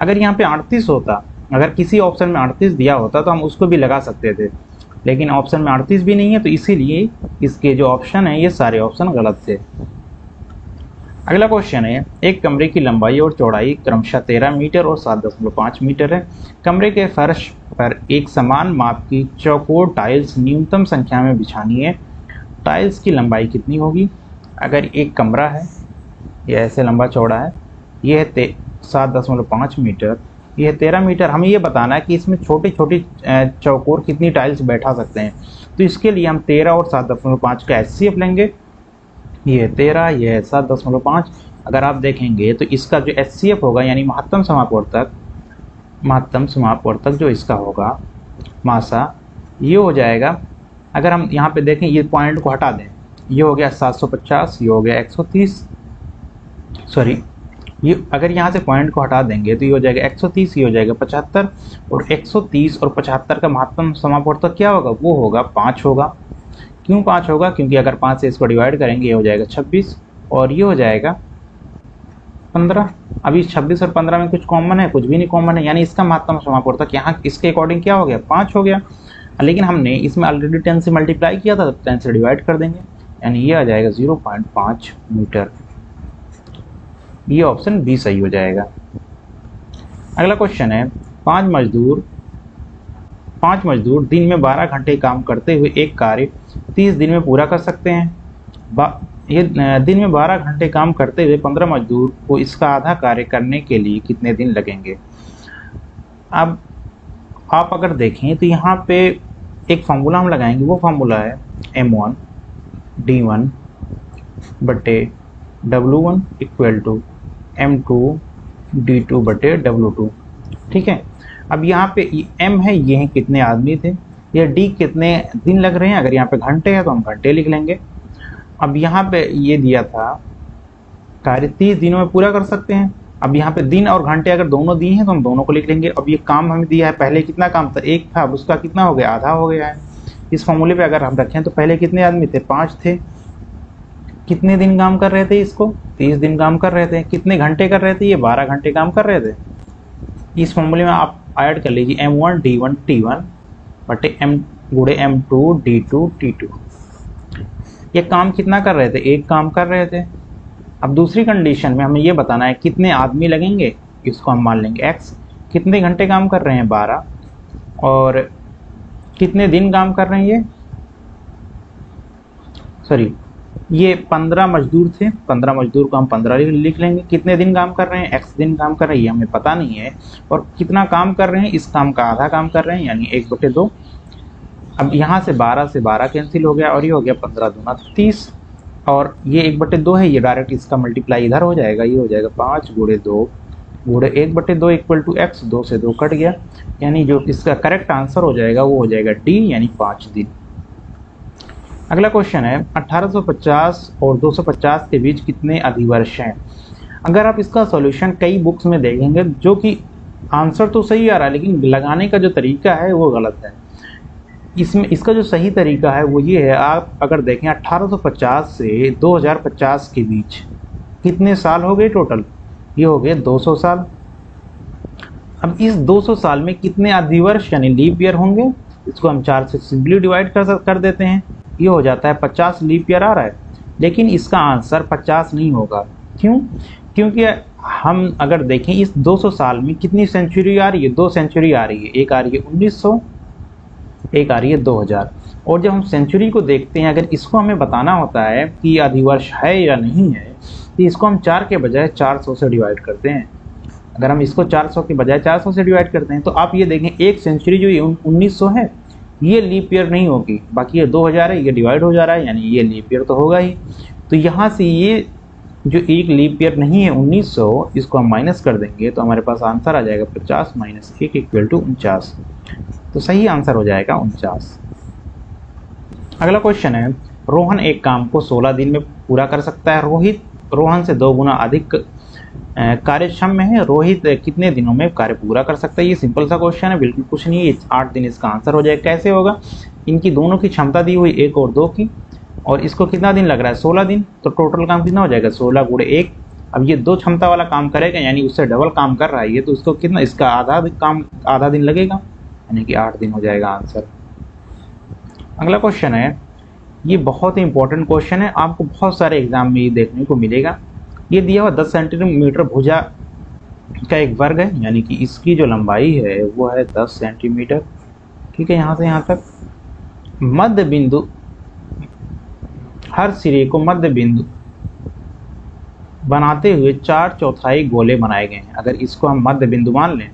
अगर यहाँ पे 38 होता, अगर किसी ऑप्शन में 38 दिया होता तो हम उसको भी लगा सकते थे, लेकिन ऑप्शन में 38 भी नहीं है, तो इसीलिए इसके जो ऑप्शन है ये सारे ऑप्शन गलत थे। अगला क्वेश्चन है, एक कमरे की लंबाई और चौड़ाई क्रमशः 13 मीटर और 7.5 मीटर है। कमरे के फर्श पर एक समान माप की चौकोर टाइल्स न्यूनतम संख्या में बिछानी है। टाइल्स की लंबाई कितनी होगी? अगर एक कमरा है, ये ऐसे लंबा चौड़ा है, ये है 7.5 मीटर, ये है 13 मीटर। हमें ये बताना है कि इसमें छोटी छोटी चौकोर कितनी टाइल्स बैठा सकते हैं। तो इसके लिए हम 13 और 7.5 का HCF लेंगे। ये है 13, ये है 7.5। अगर आप देखेंगे तो इसका जो HCF होगा, यानी महत्तम समापवर्तक जो इसका होगा मासा, ये हो जाएगा। अगर हम यहाँ पे देखें, ये पॉइंट को हटा दें, ये हो गया 750, ये हो गया 130, सॉरी, ये अगर यहाँ से पॉइंट को हटा देंगे तो ये हो जाएगा 130, ये हो जाएगा 75, और 130 और 75 का महत्तम समापवर्तक क्या होगा? वो होगा 5 होगा। क्यों 5 होगा? क्योंकि अगर 5 से इसको डिवाइड करेंगे ये हो जाएगा 26, और ये हो जाएगा 15। अभी 26 और 15 में कुछ कॉमन है? कुछ भी नहीं कॉमन है, यानी इसका महत्तम समापवर्तक यहाँ इसके अकॉर्डिंग क्या हो गया? 5 हो गया। लेकिन हमने इसमें ऑलरेडी 10 से मल्टीप्लाई किया था, तो 10 से डिवाइड कर देंगे, यानी ये आ जाएगा 0.5 मीटर। ये ऑप्शन बी सही हो जाएगा। अगला क्वेश्चन है, 5 मजदूर दिन में 12 घंटे काम करते हुए एक कार्य 30 दिन में पूरा कर सकते हैं। ये दिन में 12 घंटे काम करते हुए 15 मजदूर को इसका आधा कार्य करने के लिए कितने दिन लगेंगे? अब आप अगर देखें तो यहाँ पे एक फार्मूला हम लगाएंगे, वो फार्मूला है M1 D1 बटे W1 = M2 D2 बटे W2, ठीक है। अब यहाँ पे M है, ये है कितने आदमी थे, ये D कितने दिन लग रहे हैं। अगर यहाँ पे घंटे है तो हम घंटे लिख लेंगे। अब यहाँ पे ये दिया था कार्य 30 दिनों में पूरा कर सकते हैं। अब यहाँ पे दिन और घंटे अगर दोनों दिए हैं तो हम दोनों को लिख लेंगे। अब ये काम हमें दिया है, पहले कितना काम था? 1 था, अब उसका कितना हो गया? आधा हो गया है। इस फॉर्मूले पे अगर हम रखें तो पहले कितने आदमी थे? 5 थे। कितने दिन काम कर रहे थे? इसको 30 दिन काम कर रहे थे। कितने घंटे कर रहे थे? ये 12 घंटे काम कर रहे थे। इस फॉर्मूले में आप ऐड कर लीजिए M1 D1 T1 बटे M2 D2 T2। ये काम कितना कर रहे थे? 1 काम कर रहे थे। अब दूसरी कंडीशन में हमें ये बताना है कितने आदमी लगेंगे, इसको हम मान लेंगे X। कितने घंटे काम कर रहे हैं? 12। और कितने दिन काम कर रहे हैं? ये सॉरी ये 15 मजदूर थे, 15 मजदूर को हम 15 लिख लेंगे। कितने दिन काम कर रहे हैं, x दिन काम कर रहे हैं, ये हमें पता नहीं है। और कितना काम कर रहे हैं, इस काम का आधा काम कर रहे हैं, यानी 1/2। अब यहाँ से 12 कैंसिल हो गया और ये हो गया 15 दूना 30, और ये 1/2 है, ये डायरेक्ट इसका मल्टीप्लाई इधर हो जाएगा, ये हो जाएगा 5 × 2 × 1/2 इक्वल टू x, 2 से 2 कट गया, यानी जो इसका करेक्ट आंसर हो जाएगा वो हो जाएगा डी, यानी 5 दिन। अगला क्वेश्चन है 1850 और 250 के बीच कितने अधिवर्ष हैं। अगर आप इसका सॉल्यूशन कई बुक्स में देखेंगे, जो कि आंसर तो सही आ रहा है लेकिन लगाने का जो तरीका है वो गलत है। इसमें इसका जो सही तरीका है वो ये है, आप अगर देखें 1850 से 2050 के बीच कितने साल हो गए टोटल, ये हो गए 200 साल। अब इस 200 साल में कितने अधिवर्ष यानी लीप ईयर होंगे, इसको हम 4 से सिंपली डिवाइड कर देते हैं, ये हो जाता है 50 लीप ईयर आ रहा है। लेकिन इसका आंसर 50 नहीं होगा, क्यों? क्योंकि हम अगर देखें इस 200 साल में कितनी सेंचुरी आ रही है, 2 सेंचुरी आ रही है, एक आ रही है 1900, एक आ रही है 2000। और जब हम सेंचुरी को देखते हैं, अगर इसको हमें बताना होता है कि अधिवर्ष है या नहीं है, तो इसको हम 4 के बजाय 400 से डिवाइड करते हैं। अगर हम इसको 400 के बजाय 400 से डिवाइड करते हैं तो आप ये देखें एक सेंचुरी जो ये 1900 है ये लीप ईयर नहीं होगी, बाकी ये 2000 है, ये डिवाइड हो जा रहा है, यानी ये लीप ईयर तो होगा ही। तो यहाँ से ये जो एक लीप ईयर नहीं है 1900, इसको हम माइनस कर देंगे तो हमारे पास आंसर आ जाएगा 50 - 1 इक्वल टू 49। तो सही आंसर हो जाएगा 49। अगला क्वेश्चन है, रोहन एक काम को 16 दिन में पूरा कर सकता है, रोहित रोहन से 2 गुना अधिक कार्यक्षम है, रोहित कितने दिनों में कार्य पूरा कर सकता है। ये सिंपल सा क्वेश्चन है, बिल्कुल कुछ नहीं है, 8 दिन इसका आंसर हो जाएगा। कैसे होगा, इनकी दोनों की क्षमता दी हुई 1 और 2 की, और इसको कितना दिन लग रहा है 16 दिन, तो टोटल काम कितना हो जाएगा 16 × 1। अब ये 2 क्षमता वाला काम करेगा, यानी उससे डबल काम कर रहा है ये, तो उसको कितना, इसका आधा दिन लगेगा, यानी कि 8 दिन हो जाएगा आंसर। अगला क्वेश्चन है, ये बहुत ही इंपॉर्टेंट क्वेश्चन है, आपको बहुत सारे एग्जाम में ये देखने को मिलेगा। ये दिया हुआ 10 सेंटीमीटर भुजा का एक वर्ग है, यानी कि इसकी जो लंबाई है वो है 10 सेंटीमीटर। ठीक है, यहाँ से यहाँ तक मध्य बिंदु, हर सिरे को मध्य बिंदु बनाते हुए 4/4 गोले बनाए गए हैं। अगर इसको हम मध्य बिंदु मान लें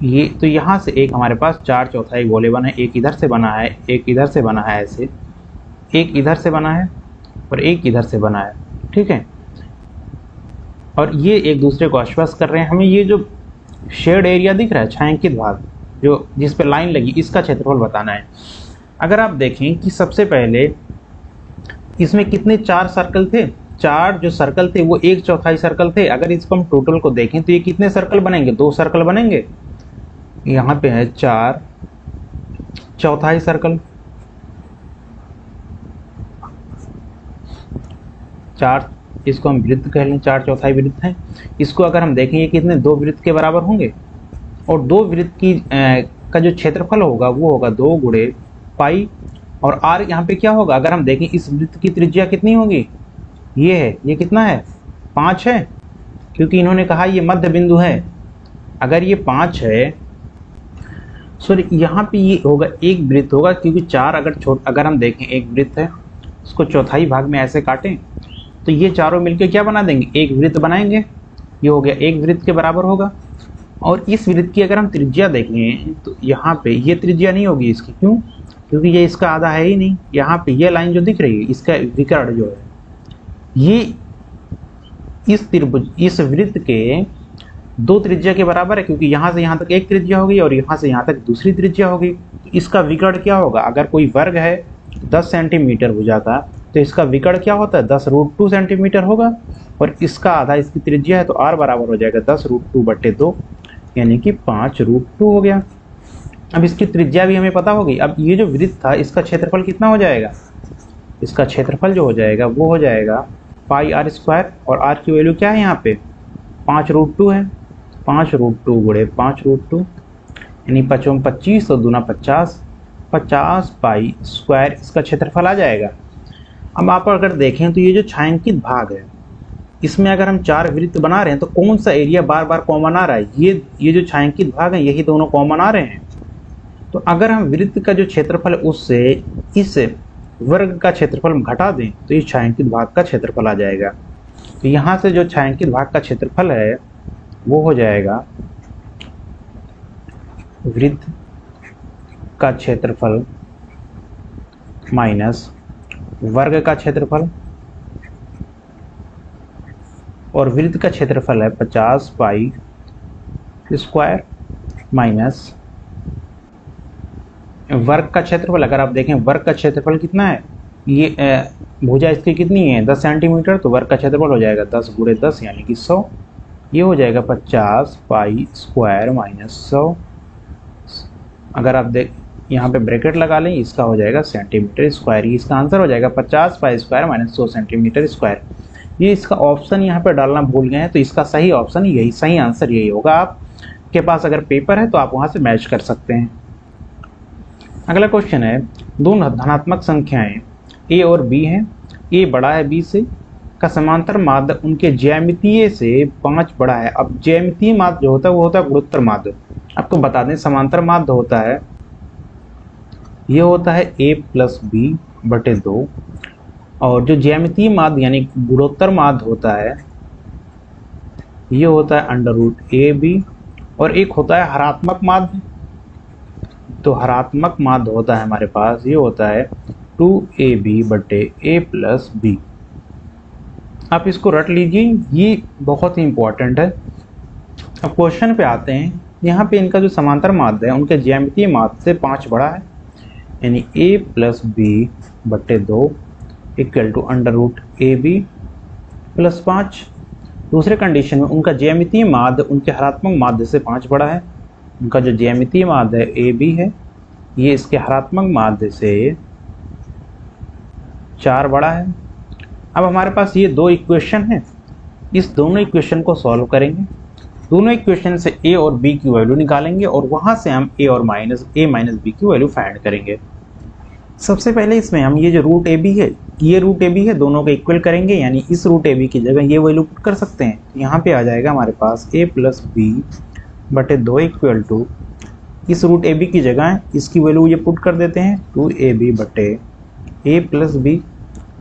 ये, तो यहाँ से एक हमारे पास 4/4 गोले बने, एक इधर से बना है, एक इधर से बना है, ऐसे एक इधर से बना है और एक इधर से बना है। ठीक है, और ये एक दूसरे को आश्वस्त कर रहे हैं। हमें ये जो शेड एरिया दिख रहा है, छायांकित भाग जो जिस पे लाइन लगी, इसका क्षेत्रफल बताना है। अगर आप देखें कि सबसे पहले इसमें कितने 4 सर्कल थे, 4 जो सर्कल थे वो 1/4 सर्कल थे। अगर इसको हम टोटल को देखें तो ये कितने सर्कल बनेंगे, 2 सर्कल बनेंगे। यहाँ पे है 4/4 सर्कल, 4, इसको हम वृत्त कह लें, 4/4 वृत्त है। इसको अगर हम देखें ये कितने, 2 वृत्त के बराबर होंगे, और 2 वृत्त की का जो क्षेत्रफल होगा वो होगा 2 × पाई, और r यहाँ पे क्या होगा, अगर हम देखें इस वृत्त की त्रिज्या कितनी होगी, ये है, ये कितना है 5 है, क्योंकि इन्होंने कहा ये मध्य बिंदु है। अगर ये 5 है, सॉरी यहाँ पे ये होगा एक वृत्त होगा, क्योंकि 4 अगर हम देखें एक वृत्त है, उसको चौथाई भाग में ऐसे काटें तो ये चारों मिलके क्या बना देंगे, एक वृत्त बनाएंगे। ये हो गया एक वृत्त के बराबर होगा। और इस वृत्त की अगर हम त्रिज्या देखें तो यहाँ पे ये त्रिज्या नहीं होगी इसकी, क्यों, क्योंकि ये इसका आधा है ही नहीं। यहाँ पे ये लाइन जो दिख रही है, इसका विकर्ण जो है, ये इस वृत्त के 2 त्रिज्या के बराबर है, क्योंकि यहाँ से यहाँ तक एक त्रिज्या होगी और यहाँ से यहाँ तक दूसरी त्रिज्या होगी। इसका विकर्ण क्या होगा, अगर कोई वर्ग है 10 सेंटीमीटर भुजा का, तो इसका विकर्ण क्या होता है 10√2 सेंटीमीटर होगा, और इसका आधा इसकी त्रिज्या है, तो r बराबर हो जाएगा 10√2/2, यानी कि 5√2 हो गया। अब इसकी त्रिज्या भी हमें पता होगी। अब ये जो वृत्त था इसका क्षेत्रफल कितना हो जाएगा, इसका क्षेत्रफल जो हो जाएगा वो हो जाएगा πr², और r की वैल्यू क्या है यहाँ पे 5√2 है, 5√2 × 5√2 यानी 5 × 25 और 2 × 50, 50 π² इसका क्षेत्रफल आ जाएगा। अब आप अगर देखें तो ये जो छायांकित भाग है, इसमें अगर हम 4 वृत्त बना रहे हैं तो कौन सा एरिया बार बार कॉमन आ रहा है, ये जो छायांकित भाग है यही दोनों कॉमन आ रहे हैं। तो अगर हम वृत्त का जो क्षेत्रफल है उससे इस वर्ग का क्षेत्रफल घटा दें तो इस छायांकित भाग का क्षेत्रफल आ जाएगा। तो यहाँ से जो छायांकित भाग का क्षेत्रफल है वो हो जाएगा वृत्त का क्षेत्रफल माइनस वर्ग का क्षेत्रफल, और वृत्त का क्षेत्रफल है 50 पाई स्क्वायर माइनस वर्ग का क्षेत्रफल। अगर आप देखें वर्ग का क्षेत्रफल कितना है, ये भुजा इसकी कितनी है 10 सेंटीमीटर, तो वर्ग का क्षेत्रफल हो जाएगा 10 × 10 यानी कि 100। ये हो जाएगा 50 पाई स्क्वायर माइनस 100। अगर आप देख यहाँ पे ब्रैकेट लगा लें, इसका हो जाएगा सेंटीमीटर स्क्वायर। ये इसका आंसर हो जाएगा 50 pi square minus 100 centimetre square. ये इसका ऑप्शन यहाँ पे डालना भूल गए हैं, तो इसका सही ऑप्शन यही, सही आंसर यही होगा। आपके पास अगर पेपर है तो आप वहाँ से मैच कर सकते हैं। अगला क्वेश्चन है, दो धनात्मक संख्याएं a और b हैं, a बड़ा है b से, का समांतर माध्य उनके ज्यामितीय से 5 बड़ा है। अब ज्यामितीय माध्य जो होता है वो होता है गुणोत्तर माध्य। आपको बता दें समांतर माध्य होता है, ये होता है a प्लस b बटे 2, और जो ज्यामितीय माध्य यानी गुणोत्तर माध्य होता है ये होता है √ab, और एक होता है हरात्मक माध्य। तो हरात्मक माध्य होता है हमारे पास, ये होता है 2ab बटे a प्लस b। आप इसको रट लीजिए, ये बहुत ही इंपॉर्टेंट है। अब क्वेश्चन पे आते हैं। यहाँ पे इनका जो समांतर माध्य है उनके ज्यामितीय माध्य से 5 बड़ा है, यानी a प्लस b बटे 2 इक्वल टू √ab प्लस 5। दूसरे कंडीशन में उनका ज्यामितीय माध्य उनके हरात्मक माध्य से 5 बड़ा है। उनका जो ज्यामितीय माध्य है AB है, ये इसके हरात्मक माध्य से 4 बड़ा है। अब हमारे पास ये दो इक्वेशन है, इस दोनों इक्वेशन को सॉल्व करेंगे। दोनों इक्वेशन से a और b की वैल्यू निकालेंगे और वहां से हम a माइनस b की वैल्यू फाइंड करेंगे। सबसे पहले इसमें हम ये जो √ab है, ये √ab है, दोनों को इक्वल करेंगे, यानी इस √ab की जगह ये वैल्यू पुट कर सकते हैं। यहाँ पे आ जाएगा हमारे पास a प्लस b बटे 2 इक्वल टू, इस √ab की जगह इसकी वैल्यू ये पुट कर देते हैं 2ab बटे a plus b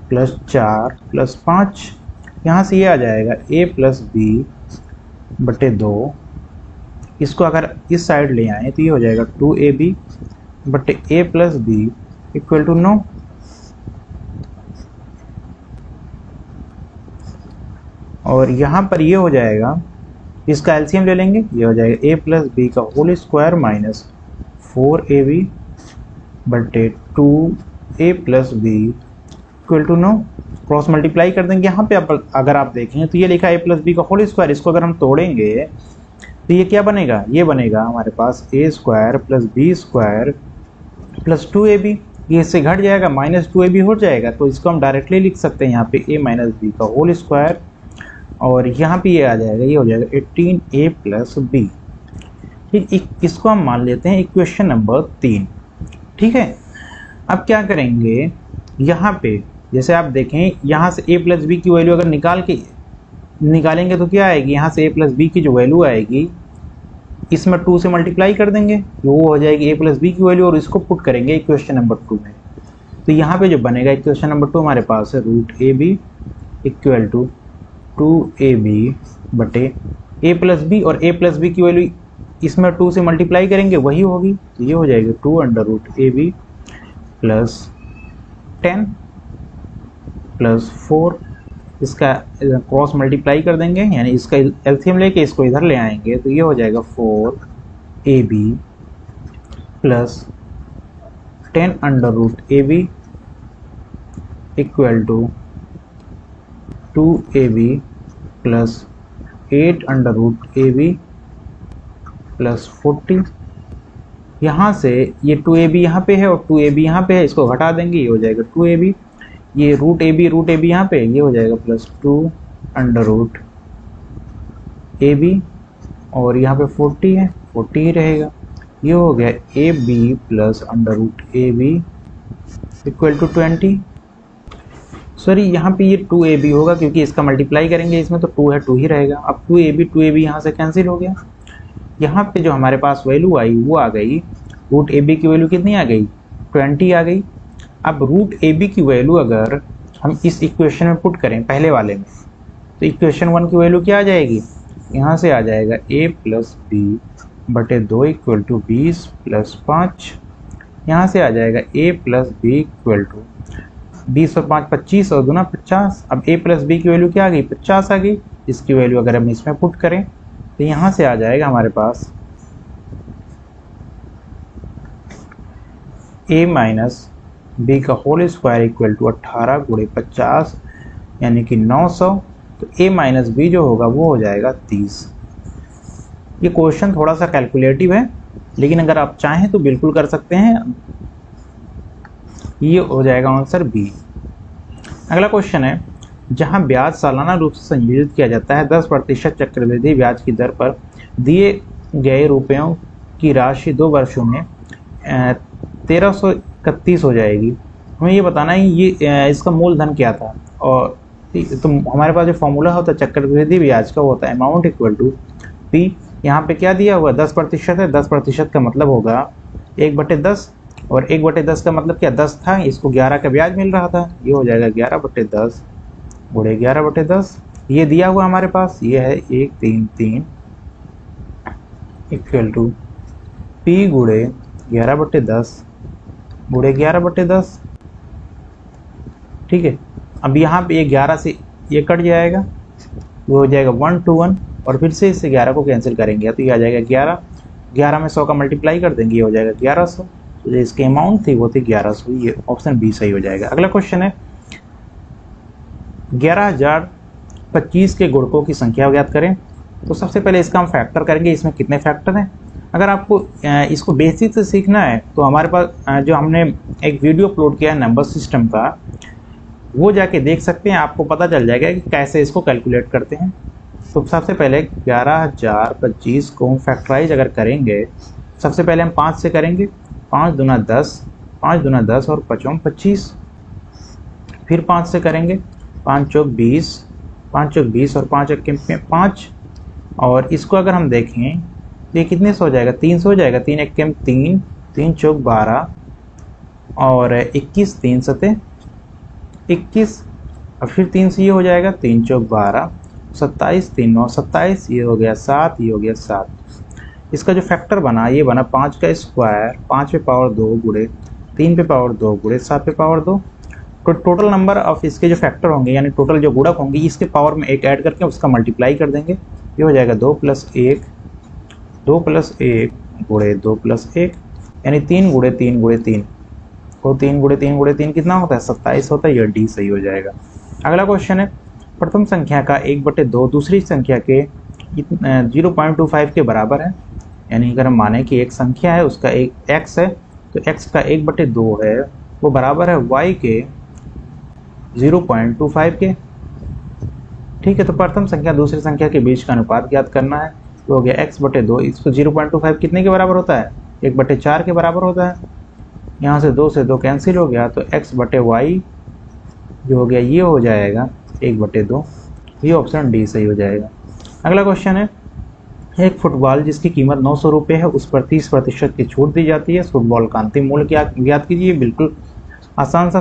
plus 4 plus 5। यहाँ से ये आ जाएगा a प्लस b बटे 2, इसको अगर इस साइड ले आए तो ये हो जाएगा 2ab बटे a plus b equal to 9। और यहाँ पर ये हो जाएगा, इसका एलसीएम ले लेंगे, ये हो जाएगा a प्लस b का होल स्क्वायर माइनस 4ab बटे 2a plus b equal to 9। Cross multiply कर देंगे। यहाँ पे अगर आप देखें तो ये लिखा है a प्लस b का होल स्क्वायर, इसको अगर हम तोड़ेंगे तो ये क्या बनेगा, ये बनेगा हमारे पास a square plus b square plus 2ab। ये इससे घट जाएगा, माइनस 2ab हो जाएगा, तो इसको हम डायरेक्टली लिख सकते हैं यहाँ पे a माइनस b का होल स्क्वायर, और यहाँ पे ये आ जाएगा, ये हो जाएगा 18a प्लस b। ठीक, इसको हम मान लेते हैं इक्वेशन नंबर 3। ठीक है, अब क्या करेंगे, यहाँ पे जैसे आप देखें, यहाँ से a प्लस b की वैल्यू अगर निकालेंगे तो क्या आएगी, यहाँ से a प्लस b की जो वैल्यू आएगी इसमें 2 से मल्टीप्लाई कर देंगे, वो हो जाएगी a प्लस b की वैल्यू, और इसको पुट करेंगे इक्वेशन नंबर 2 में। तो यहाँ पे जो बनेगा इक्वेशन नंबर 2 हमारे पास है √ab इक्वल टू 2ab बटे a प्लस b, और a प्लस b की वैल्यू इसमें 2 से मल्टीप्लाई करेंगे वही होगी, तो ये हो जाएगा 2√ab प्लस 10 प्लस 4। इसका क्रॉस मल्टीप्लाई कर देंगे, यानी इसका एलसीएम लेके इसको इधर ले आएंगे, तो ये हो जाएगा 4ab plus 10√ab equal to 2ab plus 8√ab plus 40। यहाँ से ये 2ab यहाँ पे है और 2ab यहाँ पे है, इसको घटा देंगे, ये हो जाएगा 2ab, ये √ab यहाँ पे, ये हो जाएगा प्लस 2√ab, और यहाँ पे 40 है, 40 ही रहेगा। ये हो गया ab plus √ab equal to 20। Sorry, यहाँ पे ये 2ab होगा क्योंकि इसका मल्टीप्लाई करेंगे इसमें, तो 2 है, 2 ही रहेगा। अब 2ab यहाँ से कैंसिल हो गया। यहाँ पे जो हमारे पास वैल्यू आई वो आ गई, √ab की वैल्यू कितनी आ गई, 20 आ गई। अब रूट ए बी की वैल्यू अगर हम इस इक्वेशन में पुट करें पहले वाले में, तो इक्वेशन 1 की वैल्यू क्या आ जाएगी, यहाँ से आ जाएगा a प्लस बी बटे 2 इक्वल टू 20 प्लस 5, यहाँ से आ जाएगा a plus b equal to 20 और 5 25 और दूना 50। अब a प्लस बी की वैल्यू क्या आ गई, 50 आ गई। इसकी वैल्यू अगर हम इसमें पुट करें तो यहाँ से आ जाएगा हमारे पास a माइनस बी का होल स्क्वायर इक्वल टू 18 गुणे 50 यानी कि 900। तो a माइनस बी जो होगा वो हो जाएगा 30। ये क्वेश्चन थोड़ा सा कैलकुलेटिव है, लेकिन अगर आप चाहें तो बिल्कुल कर सकते हैं। ये हो जाएगा आंसर बी। अगला क्वेश्चन है, जहां ब्याज सालाना रूप से संयोजित किया जाता है 10% चक्रवृद्धि ब्याज की दर पर दिए गए रुपयों की राशि 2 वर्षों में 1331 हो जाएगी। हमें ये बताना है ये इसका मूलधन क्या था। और तो हमारे पास जो फॉर्मूला होता है चक्रवृद्धि ब्याज का होता है अमाउंट इक्वल टू पी। यहाँ पे क्या दिया हुआ 10% है, 10% का मतलब होगा 1/10 और 1/10 का मतलब क्या 10 था, इसको 11 का ब्याज मिल रहा था, ये हो जाएगा 11/10 गुणे 11/10। ये दिया हुआ हमारे पास ये है 133 इक्वल टू पी गुणे 11/10 गुणे 11/10। ठीक है, अब यहाँ पे ये 11 से ये कट जाएगा, वो हो जाएगा 1 to 1 और फिर से इससे 11 को कैंसिल करेंगे तो ये आ जाएगा 11 में 100 का मल्टीप्लाई कर देंगे, ये हो जाएगा 1100। तो इसकी अमाउंट थी वो थी 1100। ये ऑप्शन बी सही हो जाएगा। अगला क्वेश्चन है 11025 के गुणकों की संख्या ज्ञात करें। तो सबसे पहले इसका हम फैक्टर करेंगे, इसमें कितने फैक्टर हैं। अगर आपको इसको बेसिक से सीखना है तो हमारे पास जो हमने एक वीडियो अपलोड किया है नंबर सिस्टम का, वो जाके देख सकते हैं, आपको पता चल जाएगा कि कैसे इसको कैलकुलेट करते हैं। तो सबसे पहले 11025 को हम फैक्टराइज अगर करेंगे, सबसे पहले हम 5 से करेंगे, 5 दूना 10, 5 दूना 10 और 5 25। फिर 5 से करेंगे, 5 चौक 20, 5 चौक 20 और 5 एक 5। और इसको अगर हम देखें तो ये कितने से हो जाएगा, 300 हो जाएगा, 3 एक 3, 3 चौक 12 और 21, 3 सते 21 और फिर 3 से ये हो जाएगा 3 चौक 12, 27, 3 9 27, ये हो गया 7, ये हो गया 7। इसका जो फैक्टर बना ये बना 5 का स्क्वायर 5 पे पावर 2 गुणे 3 पे पावर 2 गुणे 7 पे पावर 2। तो टोटल नंबर ऑफ इसके जो फैक्टर होंगे यानी टोटल जो गुणक होंगे इसके पावर में 1 ऐड करके उसका मल्टीप्लाई कर देंगे। ये हो जाएगा 2 + 1 गुणे 2 + 1 यानी 3 गुणे 3 गुणे 3। तो 3 गुणे 3 गुणे 3 कितना होता है, 27 होता है। यह डी सही हो जाएगा। अगला क्वेश्चन है, प्रथम संख्या का 1/2 दूसरी संख्या के 0.25 के बराबर है। यानी अगर हम माने कि एक संख्या है उसका एक x है तो x का 1/2 है वो बराबर है y के 0.25 के। ठीक है, तो प्रथम संख्या दूसरी संख्या के बीच का अनुपात ज्ञात करना है। तो हो गया x/2, इसको 0.25 कितने के बराबर होता है, 1/4 के बराबर होता है। यहाँ से 2 से 2 कैंसिल हो गया तो x/y जो हो गया ये हो जाएगा 1/2। ये ऑप्शन डी सही हो जाएगा। अगला क्वेश्चन है, एक फुटबॉल जिसकी कीमत 900 रुपये है उस पर 30% की छूट दी जाती है, फुटबॉल का अंतिम मूल्य क्या ज्ञात कीजिए। बिल्कुल आसान सा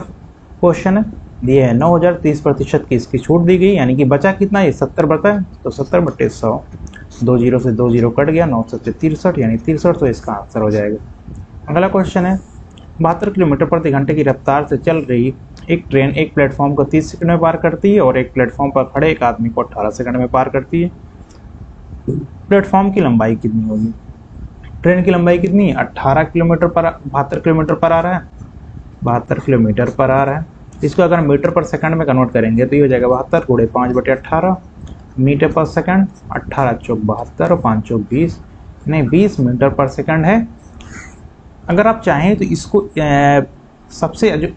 क्वेश्चन है। दिए है 9000, 30% की इसकी छूट दी गई यानी कि बचा कितना है, 70 बचा है तो 70/100, 2 0 से 2 0 कट गया, 9 से 63 यानी 63, तो इसका आंसर हो जाएगा। अगला क्वेश्चन है, 72 किलोमीटर प्रति घंटे की रफ्तार से चल रही एक ट्रेन एक प्लेटफॉर्म को 30 सेकंड में पार करती है और एक प्लेटफॉर्म पर खड़े एक आदमी को 18 सेकंड में पार करती है। प्लेटफॉर्म की लंबाई कितनी होगी, ट्रेन की लंबाई कितनी है, 18 किलोमीटर पर 72 किलोमीटर पर आ रहा है, 72 किलोमीटर पर आ रहा है। इसको अगर मीटर पर सेकंड में कन्वर्ट करेंगे तो ये हो जाएगा 72 गुणे 5/18 मीटर पर सेकंड, 18 चौक 72 और 5 चौक 20 नहीं 20 मीटर पर सेकंड है। अगर आप चाहें तो इसको सबसे जो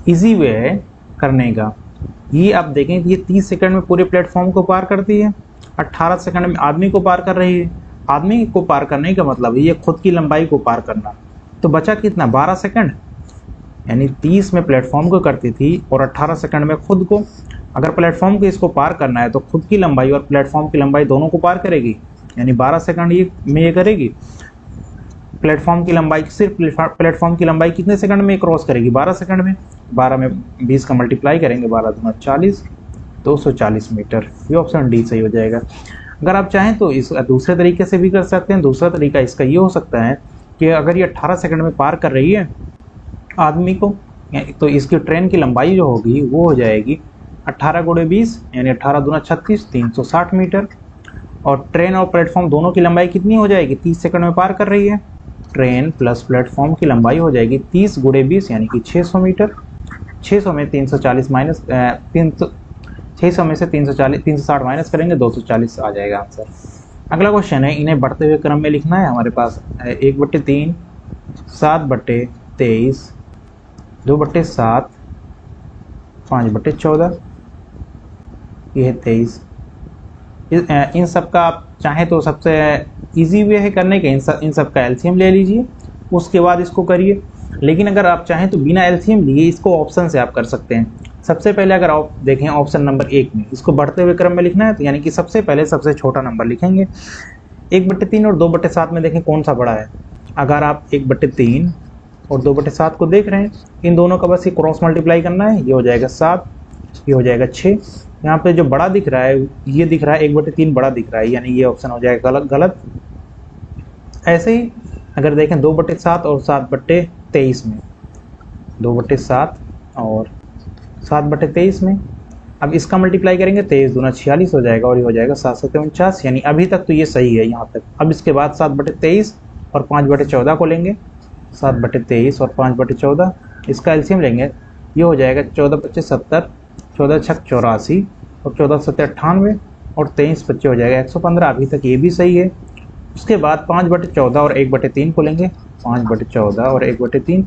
इजी वे है करने का, ये आप देखें कि ये 30 सेकंड में पूरे प्लेटफॉर्म को पार करती है, 18 सेकंड में आदमी को पार कर रही है। आदमी को पार करने का मतलब है ये खुद की लंबाई को पार करना। तो बचा कितना, 12 सेकंड, यानी 30 में प्लेटफॉर्म को करती थी और 18 सेकंड में खुद को। अगर प्लेटफॉर्म को इसको पार करना है तो खुद की लंबाई और प्लेटफॉर्म की लंबाई दोनों को पार करेगी, यानी 12 सेकंड ये में ये करेगी। प्लेटफॉर्म की लंबाई, सिर्फ प्लेटफॉर्म की लंबाई कितने सेकंड में क्रॉस करेगी? 12 सेकंड में। 12 में 20 का मल्टीप्लाई करेंगे, 12 दूना 40, 240 मीटर। ये ऑप्शन डी सही हो जाएगा। अगर आप चाहें तो इस दूसरे तरीके से भी कर सकते हैं। दूसरा तरीका इसका ये हो सकता है कि अगर ये 18 सेकंड में पार कर रही है आदमी को, तो इसकी ट्रेन की लंबाई जो होगी वो हो जाएगी 18 गुणे 20 यानी 18 दूना 36, 360 मीटर। और ट्रेन और प्लेटफॉर्म दोनों की लंबाई कितनी हो जाएगी? 30 सेकंड में पार कर रही है। ट्रेन प्लस प्लेटफॉर्म की लंबाई हो जाएगी 30 गुणे 20 यानी कि 600 मीटर। 600 में 340 माइनस 600 में से 360 माइनस करेंगे, 240 आ जाएगा आंसर। अगला क्वेश्चन है, इन्हें बढ़ते हुए क्रम में लिखना है। हमारे पास 1/3, 7/23, 2/7, 5/14, ये है 23। इन सब का आप चाहें तो सबसे इजी वे है करने के, इन सब का एलसीएम ले लीजिए, उसके बाद इसको करिए। लेकिन अगर आप चाहें तो बिना एलसीएम लिए इसको ऑप्शन से आप कर सकते हैं। सबसे पहले अगर आप देखें ऑप्शन नंबर 1 में, इसको बढ़ते हुए क्रम में लिखना है, तो यानी कि सबसे पहले सबसे छोटा नंबर लिखेंगे। 1/3 और 2/7 में देखें कौन सा बड़ा है। अगर आप 1/3 और 2/7 को देख रहे हैं, इन दोनों का बस ये क्रॉस मल्टीप्लाई करना है। ये हो जाएगा 7, ये हो जाएगा 6। यहाँ पे जो बड़ा दिख रहा है ये दिख रहा है 1/3 बड़ा दिख रहा है, यानी ये ऑप्शन हो जाएगा गलत। ऐसे ही अगर देखें 2/7 और 7/23 में, 2/7 और 7/23 में, अब इसका मल्टीप्लाई करेंगे, 23 दूना 46 हो जाएगा और ये हो जाएगा 7×7 = 49, यानी अभी तक तो ये सही है यहाँ तक। अब इसके बाद 7/23 और 5/14 को लेंगे। 7/23 और 5/14, इसका एलसीएम लेंगे, ये हो जाएगा 14×25 = 70, 14×6 = 84 और 14×7 = 98 और 23×25 हो जाएगा 115। अभी तक ये भी सही है। उसके बाद 5/14 और 1/3 को लेंगे। 5/14 और 1/3,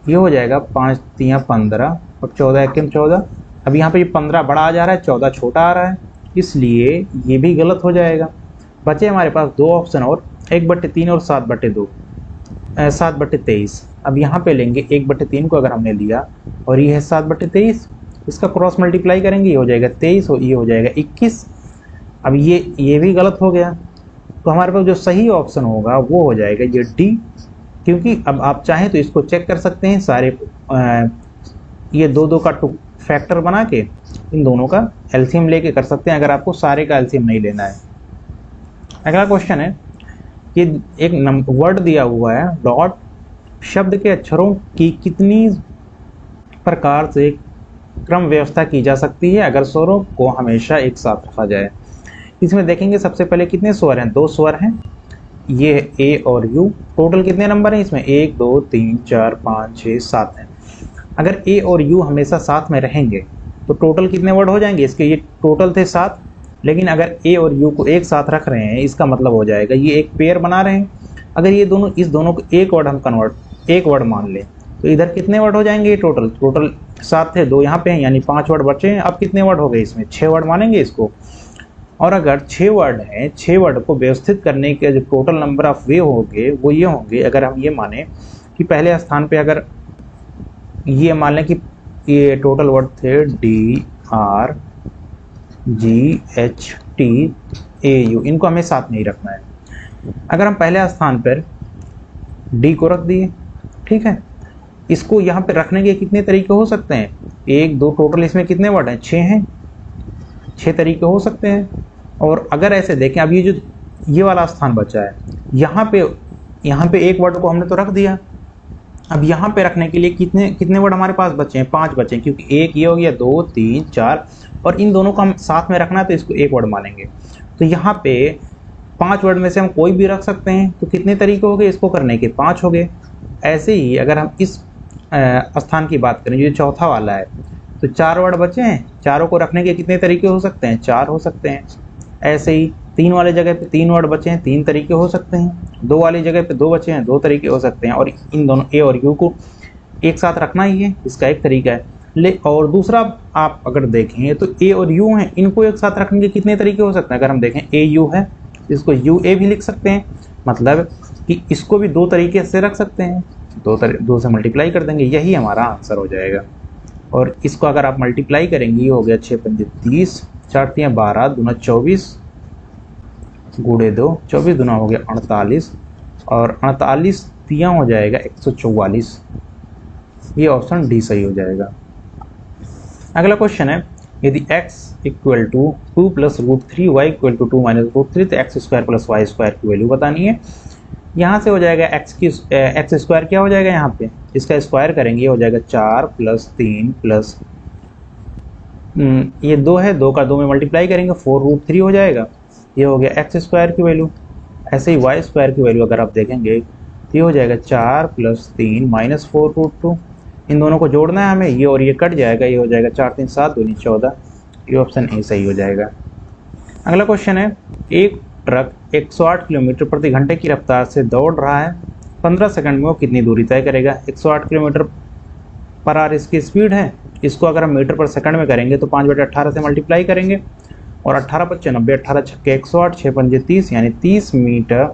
ये हो जाएगा 5×3 = 15 और 14×1 = 14। अब यहाँ पे ये 15 बड़ा आ जा रहा है, 14 छोटा आ रहा है, इसलिए ये भी गलत हो जाएगा। बचे हमारे पास दो ऑप्शन और, 1/3 और 7/23। अब यहाँ पे लेंगे 1/3 को अगर हमने लिया और ये है 7/23, इसका क्रॉस मल्टीप्लाई करेंगे, ये हो जाएगा 23 और ये हो जाएगा 21। अब ये भी गलत हो गया, तो हमारे पास जो सही ऑप्शन होगा वो हो जाएगा ये डी। क्योंकि अब आप चाहें तो इसको चेक कर सकते हैं, सारे ये दो का फैक्टर बना के इन दोनों का एलसीएम लेके कर सकते हैं, अगर आपको सारे का एलसीएम नहीं लेना है। अगला क्वेश्चन है कि एक वर्ड दिया हुआ है, डॉट शब्द के अक्षरों की कितनी प्रकार से क्रम व्यवस्था की जा सकती है अगर स्वरों को हमेशा एक साथ रखा जाए। इसमें देखेंगे सबसे पहले कितने स्वर हैं, 2 स्वर हैं, ये है ए और यू। टोटल कितने नंबर हैं इसमें, 1 2 3 4 5 6 7 हैं। अगर ए और यू हमेशा साथ में रहेंगे तो टोटल कितने वर्ड हो जाएंगे इसके, ये टोटल थे 7, लेकिन अगर ए और यू को एक साथ रख रहे हैं इसका मतलब हो जाएगा ये एक पेयर बना रहे हैं। अगर ये दोनों, इस दोनों को एक वर्ड हम एक वर्ड मान लें तो इधर कितने वर्ड हो जाएंगे, टोटल 7 थे, 2 यहाँ पे हैं, यानी 5 वर्ड बचे हैं। अब कितने वर्ड हो गए इसमें, 6 वर्ड मानेंगे इसको। और अगर 6 वर्ड हैं, 6 वर्ड को व्यवस्थित करने के जो टोटल नंबर ऑफ वे होंगे वो ये होंगे, अगर हम ये माने कि पहले स्थान पे अगर ये मान लें कि ये टोटल वर्ड थे DRGHTAU, इनको हमें साथ नहीं रखना है। अगर हम पहले स्थान पर डी को रख दिए, ठीक है, इसको यहाँ पे रखने के कितने तरीके हो सकते हैं, 1 2, टोटल इसमें कितने वर्ड हैं, 6 हैं, 6 तरीके हो सकते हैं। और अगर ऐसे देखें, अब ये वाला स्थान बचा है, यहाँ पे एक वर्ड को हमने तो रख दिया। अब यहाँ पे रखने के लिए कितने वर्ड हमारे पास बचे हैं, 5 बचे हैं, क्योंकि एक ये हो गया, 2 3 4 और इन दोनों को हम साथ में रखना है तो इसको एक वर्ड मानेंगे। तो यहाँ पे 5 वर्ड में से हम कोई भी रख सकते हैं, तो कितने तरीके हो गए इसको करने के, 5 हो गए। ऐसे ही अगर हम इस स्थान की बात करें जो चौथा वाला है, तो 4 वर्ड बचे हैं, चारों को रखने के कितने तरीके हो सकते हैं, 4 हो सकते हैं। ऐसे ही 3 वाले जगह पे 3 वर्ड बचे हैं, 3 तरीके हो सकते हैं। 2 वाली जगह पे 2 बचे हैं, 2 तरीके हो सकते हैं। और इन दोनों ए और यू को एक साथ रखना ही है, इसका एक तरीका है। और दूसरा आप अगर देखें तो ए और यू हैं, इनको एक साथ रखने के कितने तरीके हो सकते हैं। अगर हम देखें ए यू है, इसको यू ए भी लिख सकते हैं, मतलब कि इसको भी 2 तरीके से रख सकते हैं, 2 से मल्टीप्लाई कर देंगे, यही हमारा आंसर हो जाएगा। और इसको अगर आप मल्टीप्लाई करेंगे, ये हो गया 6 पंजे 30, 4 तियां 12, दूना 24 गुणे 2, 24 दूना हो गया 48 और 48 दिया हो जाएगा 144। ये ऑप्शन डी सही हो जाएगा। अगला क्वेश्चन है, यदि x equal to 2 plus root 3 y equal to 2 minus root 3 तो x square plus y square की वैल्यू बतानी है। यहाँ से हो जाएगा एक्स स्क्वायर क्या हो जाएगा, यहाँ पे इसका स्क्वायर करेंगे हो जाएगा 4 प्लस 3 प्लस ये 2 है, 2 का 2 में मल्टीप्लाई करेंगे 4 रूट 3 हो जाएगा। ये हो गया एक्स स्क्वायर की वैल्यू। ऐसे ही वाई स्क्वायर की वैल्यू अगर आप देखेंगे तो ये हो जाएगा 4 प्लस 3 माइनस 4 रूट 2। इन दोनों को जोड़ना है हमें, ये और ये कट जाएगा, ये हो जाएगा 4 3 7 2 14। ये ऑप्शन ए सही हो जाएगा। अगला क्वेश्चन है, एक ट्रक 108 किलोमीटर प्रति घंटे की रफ्तार से दौड़ रहा है, 15 सेकंड में वो कितनी दूरी तय करेगा। 108 किलोमीटर पर आवर इसकी स्पीड है। इसको अगर हम मीटर पर सेकंड में करेंगे तो 5/18 से मल्टीप्लाई करेंगे और 18 × 5 = 90, 18 × 6 = 108, 6 × 5 = 30 यानी 30 मीटर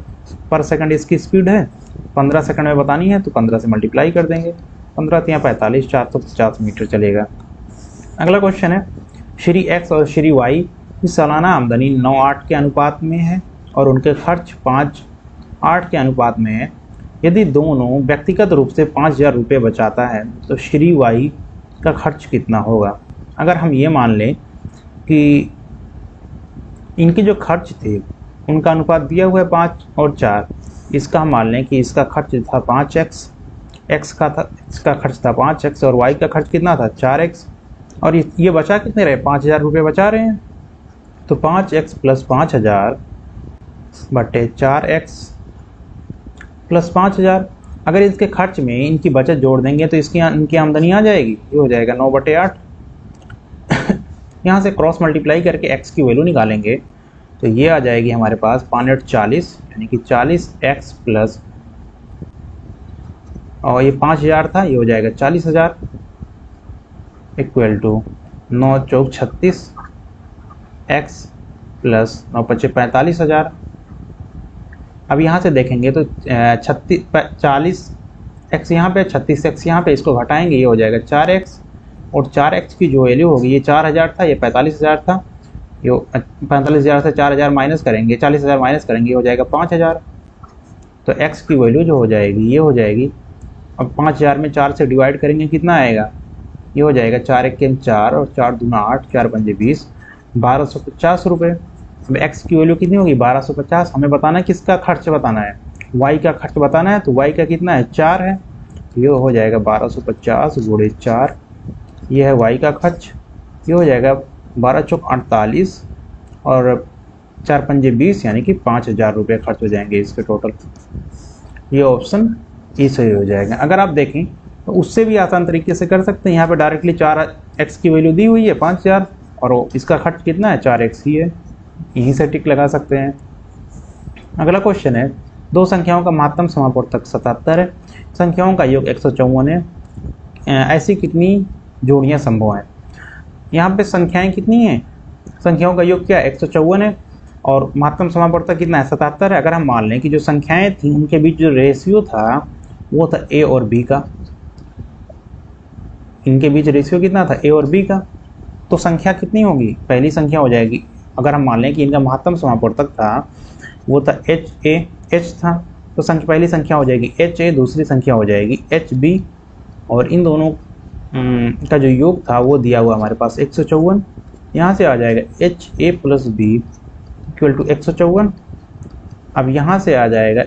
पर सेकंड इसकी स्पीड है। 15 सेकंड में बतानी है तो 15 से मल्टीप्लाई कर देंगे, 15 × 3 = 45, 450 मीटर चलेगा। अगला क्वेश्चन है, श्री एक्स और श्री वाई की सालाना आमदनी 9:8 के अनुपात में है और उनके खर्च 5:8 के अनुपात में है। यदि दोनों व्यक्तिगत रूप से 5000 रुपये बचाता है तो श्री वाई का खर्च कितना होगा। अगर हम ये मान लें कि इनके जो खर्च थे उनका अनुपात दिया हुआ है 5 और 4, इसका हम मान लें कि इसका खर्च था 5x, इसका खर्च था 5x और y का खर्च कितना था 4x, और ये बचा कितने रहे 5000 रुपये बचा रहे हैं। तो 5x प्लस 5000 बटे 4x प्लस 5000। अगर इसके खर्च में इनकी बचत जोड़ देंगे तो इनकी आमदनी आ जाएगी, ये हो जाएगा 9/8। यहाँ से क्रॉस मल्टीप्लाई करके x की वैल्यू निकालेंगे तो ये आ जाएगी हमारे पास 5 × 40 यानी कि 40x प्लस, और ये 5000 था, ये हो जाएगा 40000 इक्वल टू 9 × 4 = 36 x प्लस 9 × 5 = 45000। अब यहाँ से देखेंगे तो 40x यहाँ पे 36x यहाँ पे, इसको घटाएंगे ये हो जाएगा 4x, और 4x की जो वैल्यू होगी ये 4000 था, ये 45000 था। ये 45000 से 4000 माइनस करेंगे, 40000 माइनस करेंगे, ये हो जाएगा 5000। तो x की वैल्यू जो हो जाएगी ये हो जाएगी, अब 5000 में 4 से डिवाइड करेंगे कितना आएगा, ये हो जाएगा 4 × 1 = 4 और 4 × 2 = 8, 4 × 5 = 20, 1250 रुपये। अब x की वैल्यू कितनी होगी 1250। हमें बताना है किसका खर्च बताना है, y का खर्च बताना है। तो y का कितना है 4 है, ये हो जाएगा 1250 × 4, ये है y का खर्च, ये हो जाएगा 12 × 4 = 48 और 4 × 5 = 20 यानी कि 5000 रुपये खर्च हो जाएंगे इसके टोटल। ये ऑप्शन ई सही हो जाएगा। अगर आप देखें तो उससे भी आसान तरीके से कर सकते हैं। यहाँ पे डायरेक्टली 4x की वैल्यू दी हुई है 5000 और इसका खर्च कितना है 4x ही है, यहीं से टिक लगा सकते हैं। अगला क्वेश्चन है, दो संख्याओं का महत्तम समापवर्तक 77 है, संख्याओं का योग 154 है, ऐसी कितनी जोड़ियां संभव हैं। यहाँ पे संख्याएं कितनी हैं, संख्याओं का योग क्या 154 है और महत्तम समापवर्तक कितना है 77 है। अगर हम मान लें कि जो संख्याएं थी उनके बीच जो रेशियो था वो था a और b का, इनके बीच रेशियो कितना था a और b का, तो संख्या कितनी होगी, पहली संख्या हो जाएगी। अगर हम मान लें कि इनका महत्तम समापवर्तक था वो था h था, तो पहली संख्या हो जाएगी ha, दूसरी संख्या हो जाएगी hb, और इन दोनों का जो योग था वो दिया हुआ हमारे पास 154। यहाँ से आ जाएगा ha plus b equal to 154। अब यहाँ से आ जाएगा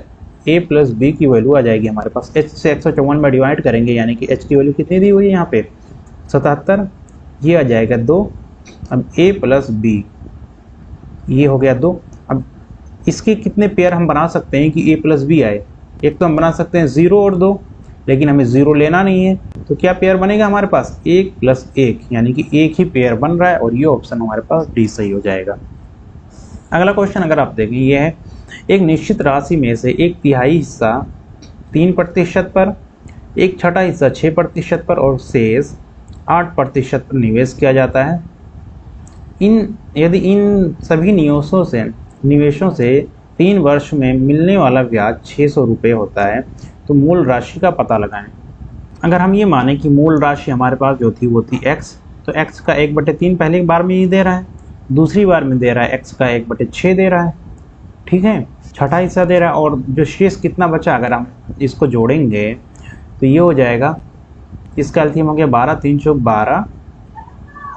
a प्लस b की वैल्यू आ जाएगी हमारे पास, h से 154 में डिवाइड करेंगे यानी कि h की वैल्यू कितनी दी हुई है यहाँ पे 77, ये आ जाएगा 2। अब a प्लस b ये हो गया 2। अब इसके कितने पेयर हम बना सकते हैं कि a प्लस b आए, एक तो हम बना सकते हैं 0 और 2, लेकिन हमें 0 लेना नहीं है, तो क्या पेयर बनेगा हमारे पास 1 प्लस 1 यानी कि एक ही पेयर बन रहा है और ये ऑप्शन हमारे पास डी सही हो जाएगा। अगला क्वेश्चन अगर आप देखें ये है, एक निश्चित राशि में से 1/3 हिस्सा 3% पर, 1/6 हिस्सा 6% पर और शेष 8% पर निवेश किया जाता है। यदि इन सभी निवेशों से 3 वर्ष में मिलने वाला ब्याज 600 रुपये होता है तो मूल राशि का पता लगाएं। अगर हम ये माने कि मूल राशि हमारे पास जो थी वो थी x, तो x का 1/3 पहली बार में ही दे रहा है, दूसरी बार में दे रहा है x का 1/6 दे रहा है, ठीक है, छठा हिस्सा दे रहा है, और जो शेष कितना बचा अगर हम इसको जोड़ेंगे तो ये हो जाएगा, इसका एलसीएम हो गया 12 3 चौक 12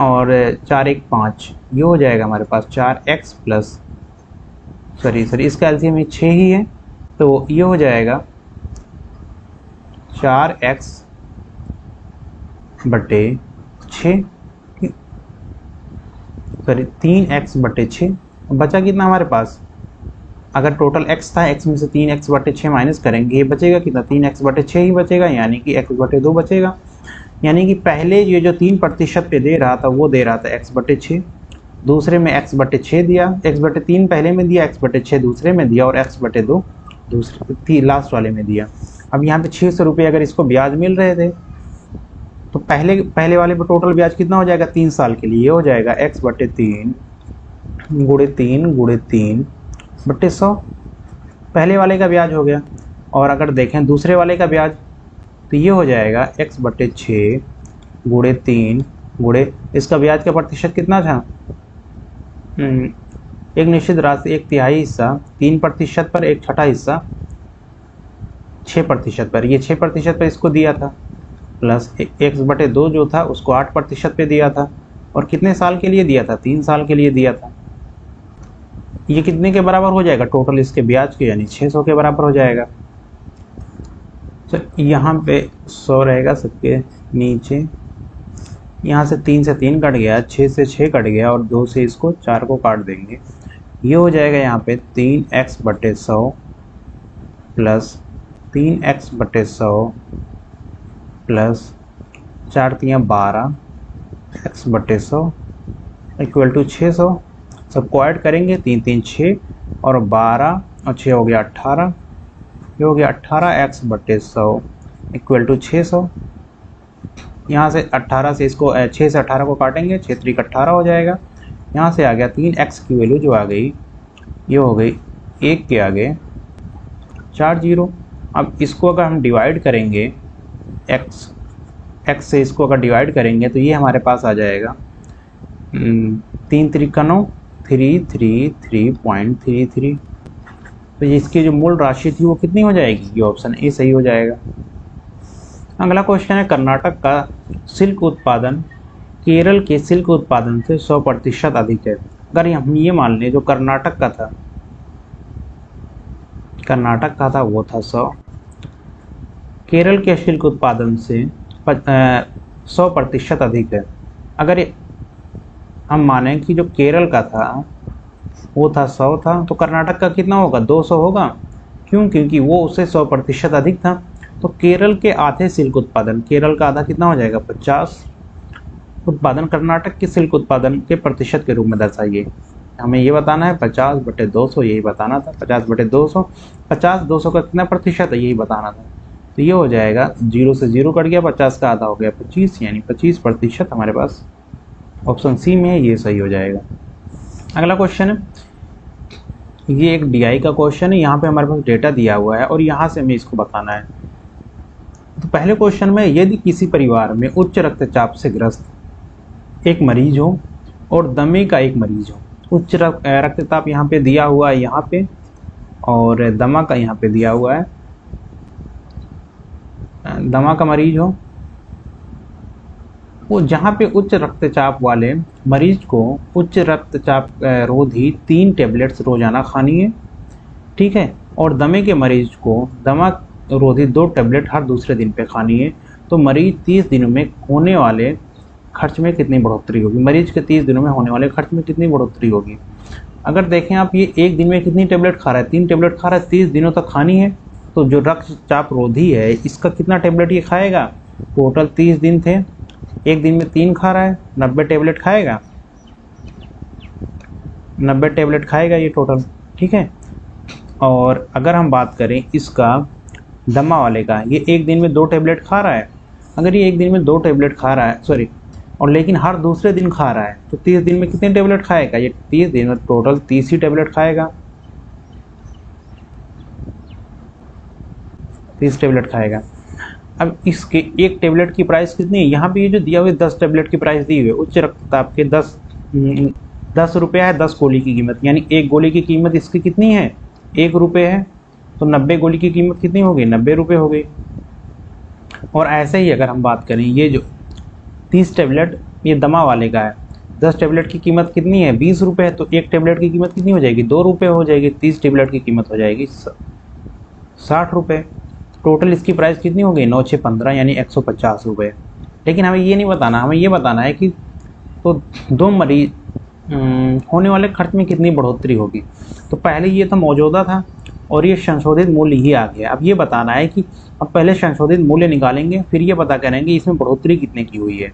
और 4 1 5, ये हो जाएगा हमारे पास 4x प्लस सॉरी इसका एलसीएम 6 ही है, तो ये हो जाएगा 4x बटे 6 सॉरी 3x बटे 6। बचा कितना हमारे पास, अगर टोटल x था, x में से 3x बटे 6 माइनस करेंगे, ये बचेगा कितना, 3x बटे 6 ही बचेगा, यानी कि x बटे 2 बचेगा। यानी कि पहले ये जो 3% पे दे रहा था वो दे रहा था x बटे 6, दूसरे में x बटे 6 दिया, x बटे 3 पहले में दिया, x बटे 6 दूसरे में दिया, और x बटे 2 दूसरे लास्ट वाले में दिया। अब यहाँ पे 600 रुपये अगर इसको ब्याज मिल रहे थे तो पहले वाले पे टोटल ब्याज कितना हो जाएगा 3 साल के लिए, हो जाएगा x बटे 3 गुणे 3 बटे 100, पहले वाले का ब्याज हो गया। और अगर देखें दूसरे वाले का ब्याज तो ये हो जाएगा x बटे 6 गुणे 3 गुणे इसका ब्याज का प्रतिशत कितना था, एक निश्चित राशि 1/3 हिस्सा 3% पर, 1/6 हिस्सा 6% पर, ये 6% पर इसको दिया था, प्लस x बटे 2 जो था उसको 8% पे दिया था, और कितने साल के लिए दिया था, 3 साल के लिए दिया था। ये कितने के बराबर हो जाएगा टोटल इसके ब्याज के, यानी 600 के बराबर हो जाएगा। तो यहाँ पे 100 रहेगा सबके नीचे, यहाँ से 3 से 3 कट गया, 6 से 6 कट गया, और 2 से इसको 4 को काट देंगे, ये हो जाएगा यहाँ पे 3x बटे 100 प्लस 3x बटे 100 प्लस 4 3 12 x बटे 100 इक्वल टू 600। सबको ऐड करेंगे, 3 3 6 और 12 और 6 हो गया 18, ये हो गया 18x बटे 100 इक्वल टू 600। यहाँ से 18 से इसको 6 से 18 को काटेंगे, 6 3 18 हो जाएगा। यहाँ से आ गया 3x की वैल्यू जो आ गई, ये हो गई 1 के आगे 4 0। अब इसको अगर हम डिवाइड करेंगे x से इसको अगर डिवाइड करेंगे तो ये हमारे पास आ जाएगा 3 3 9 333.33। तो इसकी जो मूल राशि थी वो कितनी हो जाएगी, ये ऑप्शन ए सही हो जाएगा। अगला क्वेश्चन है, कर्नाटक का सिल्क उत्पादन केरल के सिल्क उत्पादन से 100% अधिक है। अगर हम ये मान लें जो कर्नाटक का था वो था 100, केरल के सिल्क उत्पादन से 100% अधिक है। अगर हम माने कि जो केरल का था वो था 100 था, तो कर्नाटक का कितना होगा, 200 होगा। क्यों, क्योंकि वो उससे 100% अधिक था। तो केरल के आधे सिल्क उत्पादन, केरल का आधा कितना हो जाएगा 50 उत्पादन कर्नाटक के सिल्क उत्पादन के प्रतिशत के रूप में दर्शाइए। हमें ये बताना है 50 बटे 200, यही बताना था। 50 बटे 200, 50 200 का कितना प्रतिशत है यही बताना था। तो ये हो जाएगा 0 से 0 कट गया, 50 का आधा हो गया 25, यानी 25% हमारे पास ऑप्शन सी में है, ये सही हो जाएगा। अगला क्वेश्चन है, ये एक डीआई का क्वेश्चन है। यहाँ पे हमारे पास डेटा दिया हुआ है और यहाँ से हमें इसको बताना है। तो पहले क्वेश्चन में, यदि किसी परिवार में उच्च रक्तचाप से ग्रस्त एक मरीज हो और दमे का एक मरीज हो, उच्च रक्तचाप यहाँ पे दिया हुआ है यहाँ पे, और दमा का यहाँ पे दिया हुआ है, दमा का मरीज हो, वो जहाँ पे उच्च रक्तचाप वाले मरीज को उच्च रक्तचाप रोधी 3 टेबलेट्स रोजाना खानी है, ठीक है, और दमे के मरीज को दमा रोधी 2 टेबलेट हर दूसरे दिन पे खानी है। तो मरीज 30 दिनों में होने वाले खर्च में कितनी बढ़ोतरी होगी, मरीज के 30 दिनों में होने वाले खर्च में कितनी बढ़ोतरी होगी। अगर देखें आप, ये एक दिन में कितनी टेबलेट खा रहा है, 3 टेबलेट खा रहा है, 30 दिनों तक खानी है। तो जो रक्तचाप रोधी है इसका कितना टेबलेट ये खाएगा, टोटल 30 दिन थे, एक दिन में 3 खा रहा है, 90 टेबलेट खाएगा, 90 टेबलेट खाएगा ये टोटल, ठीक है। और अगर हम बात करें इसका दमा वाले का, ये एक दिन में 2 टेबलेट खा रहा है। अगर ये एक दिन में 2 टेबलेट खा रहा है, सॉरी, और लेकिन हर दूसरे दिन खा रहा है, तो 30 दिन में कितने टेबलेट खाएगा, ये 30 दिन में टोटल 30 ही टेबलेट खाएगा, 30 टेबलेट खाएगा। अब इसके एक टेबलेट की प्राइस कितनी है, यहाँ पे ये जो दिया हुआ 10 टेबलेट की प्राइस दी हुई है, उच्च रक्तचाप के 10 रुपया है 10 गोली की कीमत, यानी एक गोली की कीमत इसकी कितनी है ₹1 है, तो 90 गोली की कीमत कितनी हो गई? ₹90 हो गई। और ऐसे ही अगर हम बात करें, ये जो 30 टैबलेट ये दमा वाले का है, 10 टैबलेट की कीमत कितनी है? ₹20 है, तो एक टैबलेट की कीमत कितनी हो जाएगी? ₹2 हो जाएगी। 30 टैबलेट की कीमत हो जाएगी ₹60। टोटल इसकी प्राइस कितनी हो गई? 9 6 15 यानी ₹150। लेकिन हमें ये नहीं बताना, हमें ये बताना है कि तो 2 मरीज होने वाले खर्च में कितनी बढ़ोतरी होगी। तो पहले ये तो मौजूदा था और ये संशोधित मूल्य ही आ गया। अब ये बताना है कि अब पहले संशोधित मूल्य निकालेंगे, फिर ये पता करेंगे इसमें बढ़ोतरी कितने की हुई है।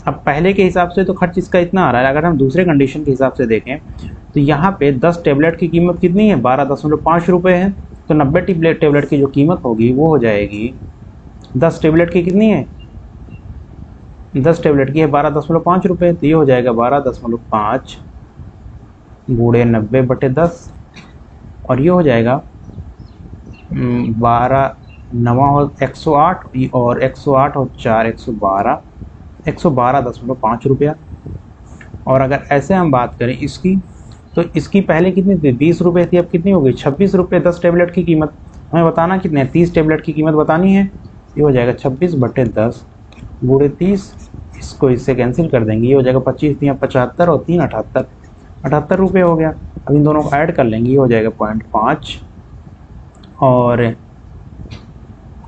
अब पहले के हिसाब से तो खर्च इसका इतना आ रहा है। अगर हम दूसरे कंडीशन के हिसाब से देखें तो यहाँ पे 10 टैबलेट की कीमत कितनी है? ₹12.5 है। तो 90 टैबलेट की जो कीमत होगी वो हो जाएगी 10 टैबलेट की कितनी है? 10 टैबलेट की है ₹12.5। तो ये हो जाएगा 12.5 गुणे 90/10 और ये हो जाएगा 12 9 108 और 108 और 4 112 ₹112.5। और अगर ऐसे हम बात करें इसकी, तो इसकी पहले कितनी थी? ₹20 थी, अब कितनी हो गई? ₹26। 10 टैबलेट की कीमत हमें बताना कितने? 30 टैबलेट की कीमत बतानी है। ये हो जाएगा 26/10 गुणे 30, इसको इससे कैंसिल कर देंगे। ये हो जाएगा 25 3 75 और 3 78, ₹78 हो गया। अब इन दोनों को ऐड कर लेंगे, ये हो जाएगा 0.5 और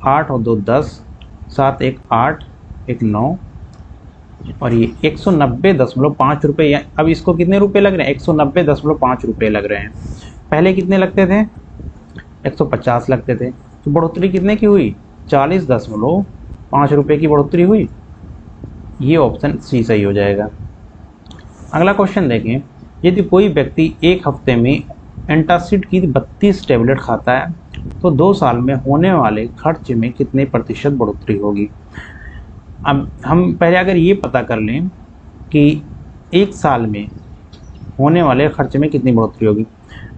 8 और 2 10, 7 1 8 1 9 और ये ₹190.5। अब इसको कितने रुपए लग रहे हैं? ₹190.5 लग रहे हैं। पहले कितने लगते थे? 150 लगते थे। तो बढ़ोतरी कितने की हुई? ₹40.5 की बढ़ोतरी हुई। ये ऑप्शन सी सही हो जाएगा। अगला क्वेश्चन देखें, यदि कोई व्यक्ति एक हफ्ते में एंटासिड की 32 टैबलेट खाता है तो 2 साल में होने वाले खर्च में कितने प्रतिशत बढ़ोतरी होगी? अब हम पहले अगर ये पता कर लें कि एक साल में होने वाले खर्च में कितनी बढ़ोतरी होगी।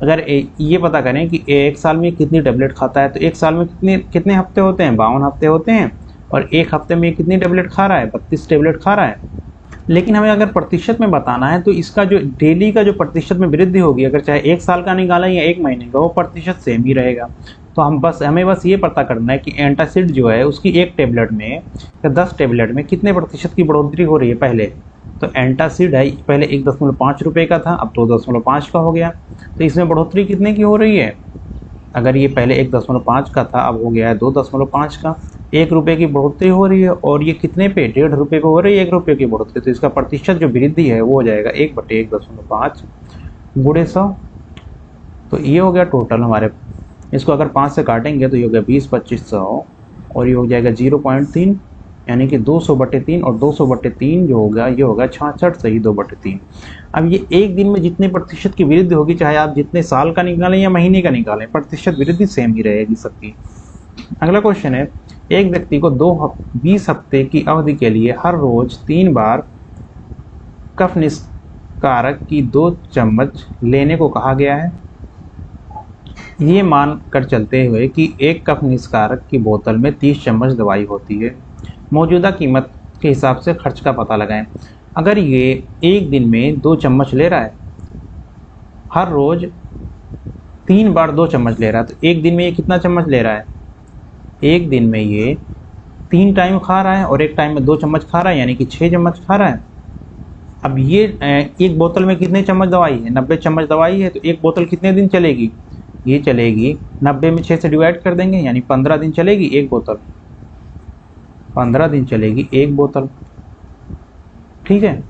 अगर ये पता करें कि एक साल में कितनी टैबलेट खाता है, तो एक साल में कितने हफ्ते होते हैं? 52 हफ्ते होते हैं। और एक हफ्ते में कितनी टैबलेट खा रहा है? 32 टैबलेट खा रहा है। लेकिन हमें अगर प्रतिशत में बताना है तो इसका जो डेली का जो प्रतिशत में वृद्धि होगी, अगर चाहे एक साल का निकाला या एक महीने का, वो प्रतिशत सेम ही रहेगा। तो हमें बस ये पता करना है कि एंटासिड जो है उसकी एक टैबलेट में या 10 टैबलेट में कितने प्रतिशत की बढ़ोतरी हो रही है पहले। तो एंटासिड है पहले ₹1.5 का था, अब 2.5 का हो गया। तो इसमें बढ़ोतरी कितने की हो रही है? अगर ये पहले 1.5 का था, अब हो गया है 2.5 का। ₹1 की बढ़ोतरी हो रही है और ये कितने पे? ₹1.5 पे हो रही है ₹1 की बढ़ोतरी। तो इसका प्रतिशत जो वृद्धि है वो हो जाएगा 1/1.5 गुणे 100। तो ये हो गया टोटल हमारे। इसको अगर 5 से काटेंगे तो ये हो गया 20 25 100 और ये हो जाएगा 0.3 यानी कि 200/3 और 200/3 जो होगा ये होगा 66 सही 2/3। अब ये एक दिन में जितने प्रतिशत की वृद्धि होगी, चाहे आप जितने साल का निकालें या महीने का निकालें, प्रतिशत वृद्धि सेम ही रहेगी सबकी। अगला क्वेश्चन है, एक व्यक्ति को 20 हफ्ते की अवधि के लिए हर रोज 3 बार कफ निस्कारक की 2 चम्मच लेने को कहा गया है। ये मान कर चलते हुए कि एक कफ निस्कारक की बोतल में 30 चम्मच दवाई होती है। मौजूदा कीमत के हिसाब से खर्च का पता लगाएं। अगर ये एक दिन में 2 चम्मच ले रहा है, हर रोज 3 बार 2 चम्मच ले रहा है, तो एक दिन में ये कितना चम्मच ले रहा है? एक दिन में ये 3 टाइम खा रहा है और एक टाइम में 2 चम्मच खा रहा है, यानी कि 6 चम्मच खा रहा है। अब ये एक बोतल में कितने चम्मच दवाई है? 90 चम्मच दवाई है। तो एक बोतल कितने दिन चलेगी? ये चलेगी 90 में 6 से डिवाइड कर देंगे, यानी 15 दिन चलेगी एक बोतल। 15 दिन चलेगी एक बोतल। ठीक है,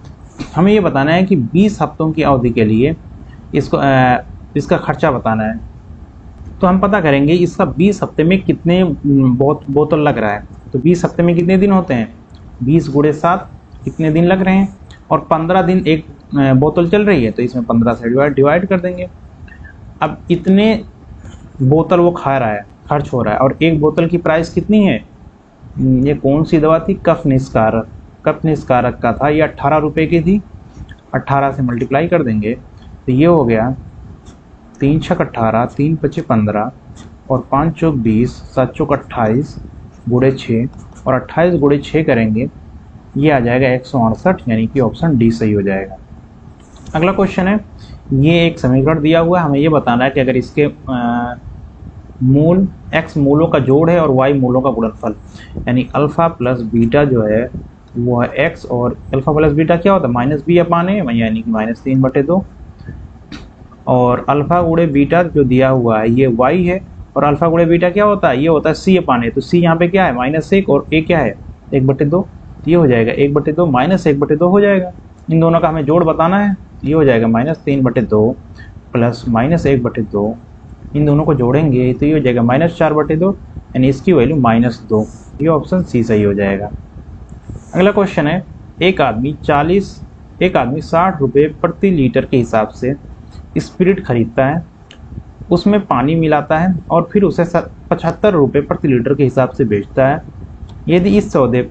हमें ये बताना है कि 20 हफ्तों की अवधि के लिए इसका खर्चा बताना है। तो हम पता करेंगे इसका 20 हफ्ते में कितने बोतल लग रहा है। तो 20 हफ्ते में कितने दिन होते हैं? 20 गुणे 7 कितने दिन लग रहे हैं? और 15 दिन एक बोतल चल रही है, तो इसमें 15 से डिवाइड कर देंगे। अब इतने बोतल वो खा रहा है, खर्च हो रहा है, और एक बोतल की प्राइस कितनी है? ये कौन सी दवा थी? कफ निस्कारक। कफ निस्कारक का था, ये 18 रुपये की थी। 18 से मल्टीप्लाई कर देंगे तो ये हो गया 3 छक 18, 3 पचे 15 और 5 चौक 20, 7 चौक 28 गुणे 6 और 28 गुणे 6 करेंगे, ये आ जाएगा 168, यानी कि ऑप्शन डी सही हो जाएगा। अगला क्वेश्चन है, ये एक समीकरण दिया हुआ है, हमें ये बताना है कि अगर इसके मूल x मूलों का जोड़ है और y मूलों का गुणनफल, यानी अल्फा प्लस बीटा जो है वो है x, और अल्फा प्लस बीटा क्या होता है माइनस बी अपान ए, यानी कि -3/2, और अल्फा गुणे बीटा जो दिया हुआ है ये y है, और अल्फा गुणे बीटा क्या होता है, ये होता है c अपान ए। तो c यहाँ पे क्या है -1 और a क्या है 1/2, ये हो जाएगा 1/2 -1/2 हो जाएगा। इन दोनों का हमें जोड़ बताना है, ये हो जाएगा -3/2 प्लस -1/2, इन दोनों को जोड़ेंगे तो ये हो जाएगा -4/2, यानी इसकी वैल्यू -2। ये ऑप्शन सी सही हो जाएगा। अगला क्वेश्चन है, एक आदमी 60 रुपये प्रति लीटर के हिसाब से स्पिरिट खरीदता है, उसमें पानी मिलाता है और फिर उसे 75 रुपये प्रति लीटर के हिसाब से बेचता है। यदि इस सौदे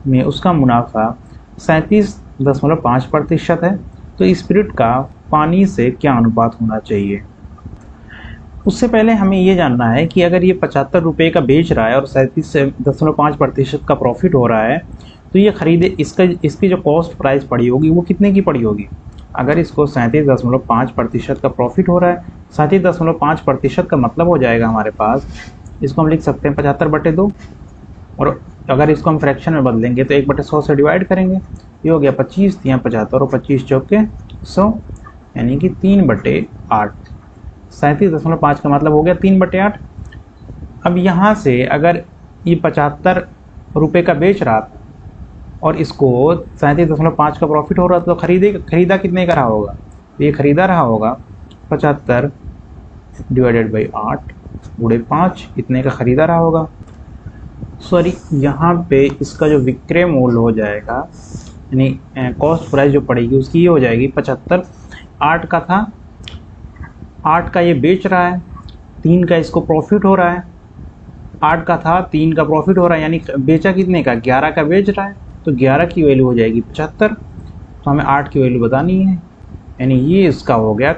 में उसका मुनाफा 37.5% है तो स्पिरिट का पानी से क्या अनुपात होना चाहिए। उससे पहले हमें ये जानना है कि अगर ये 75 रुपये का बेच रहा है और 37.5% का प्रॉफिट हो रहा है तो ये खरीदे इसकी जो कॉस्ट प्राइस पड़ी होगी वो कितने की पड़ी होगी। अगर इसको 37.5% का प्रॉफिट हो रहा है, 37.5% का मतलब हो जाएगा हमारे पास, इसको हम लिख सकते हैं 75/2, और अगर इसको हम फ्रैक्शन में बदलेंगे तो 1/100 से डिवाइड करेंगे, ये हो गया 25, यहाँ 75 और 25 चौके 100, यानी कि 3/8। 37.5 का मतलब हो गया 3/8। अब यहाँ से अगर ये 75 रुपये का बेच रहा था और इसको 37.5 का प्रॉफिट हो रहा था तो खरीदा कितने का रहा होगा, ये खरीदा रहा होगा 75 डिवाइडेड बाई 8 गुणे 5, इतने का खरीदा रहा होगा। सॉरी, यहाँ पे इसका जो विक्रय मूल्य हो जाएगा, यानी कॉस्ट प्राइस जो पड़ेगी उसकी ये हो जाएगी 75। 8 का था, 8 का ये बेच रहा है, 3 का इसको प्रॉफिट हो रहा है। 8 का था, 3 का प्रॉफिट हो रहा है, यानी बेचा कितने का, 11 का बेच रहा है, तो 11 की वैल्यू हो जाएगी 75। तो हमें 8 की वैल्यू बतानी है, यानी ये इसका हो गया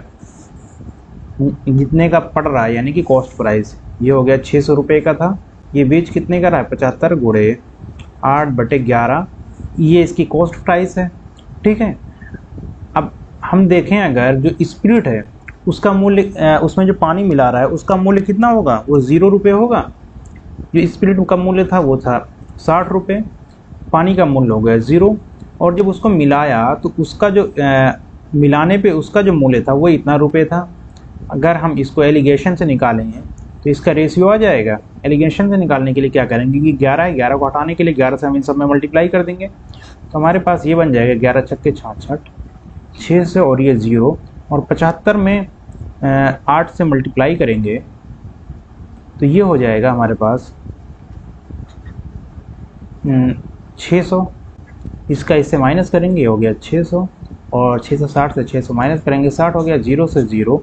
जितने का पड़ रहा है, यानी कि कॉस्ट प्राइस। ये हो गया 600 रुपये का था, ये बेच कितने का रहा है 75 गुणे 8/11, ये इसकी कॉस्ट प्राइस है। ठीक है, अब हम देखें अगर जो स्पिरिट है उसका मूल्य, उसमें जो पानी मिला रहा है उसका मूल्य कितना होगा, वो 0 रुपये होगा। जो स्पिरिट का मूल्य था वो था 60 रुपये, पानी का मूल्य हो गया 0, और जब उसको मिलाया तो उसका जो मिलाने पे उसका जो मूल्य था वो इतना रुपये था। अगर हम इसको एलिगेशन से निकालेंगे तो इसका रेशियो आ जाएगा। एलिगेशन से निकालने के लिए क्या करेंगे कि 11 है, 11 को हटाने के लिए 11 से हम इन सब में मल्टीप्लाई कर देंगे, तो हमारे पास ये बन जाएगा 11 छक्के 66, 6 से और ये 0, और 75 में 8 से मल्टीप्लाई करेंगे तो ये हो जाएगा हमारे पास 600। इसका इससे माइनस करेंगे, ये हो गया 600, और 660 से 600 माइनस करेंगे 60 हो गया, 0 से 0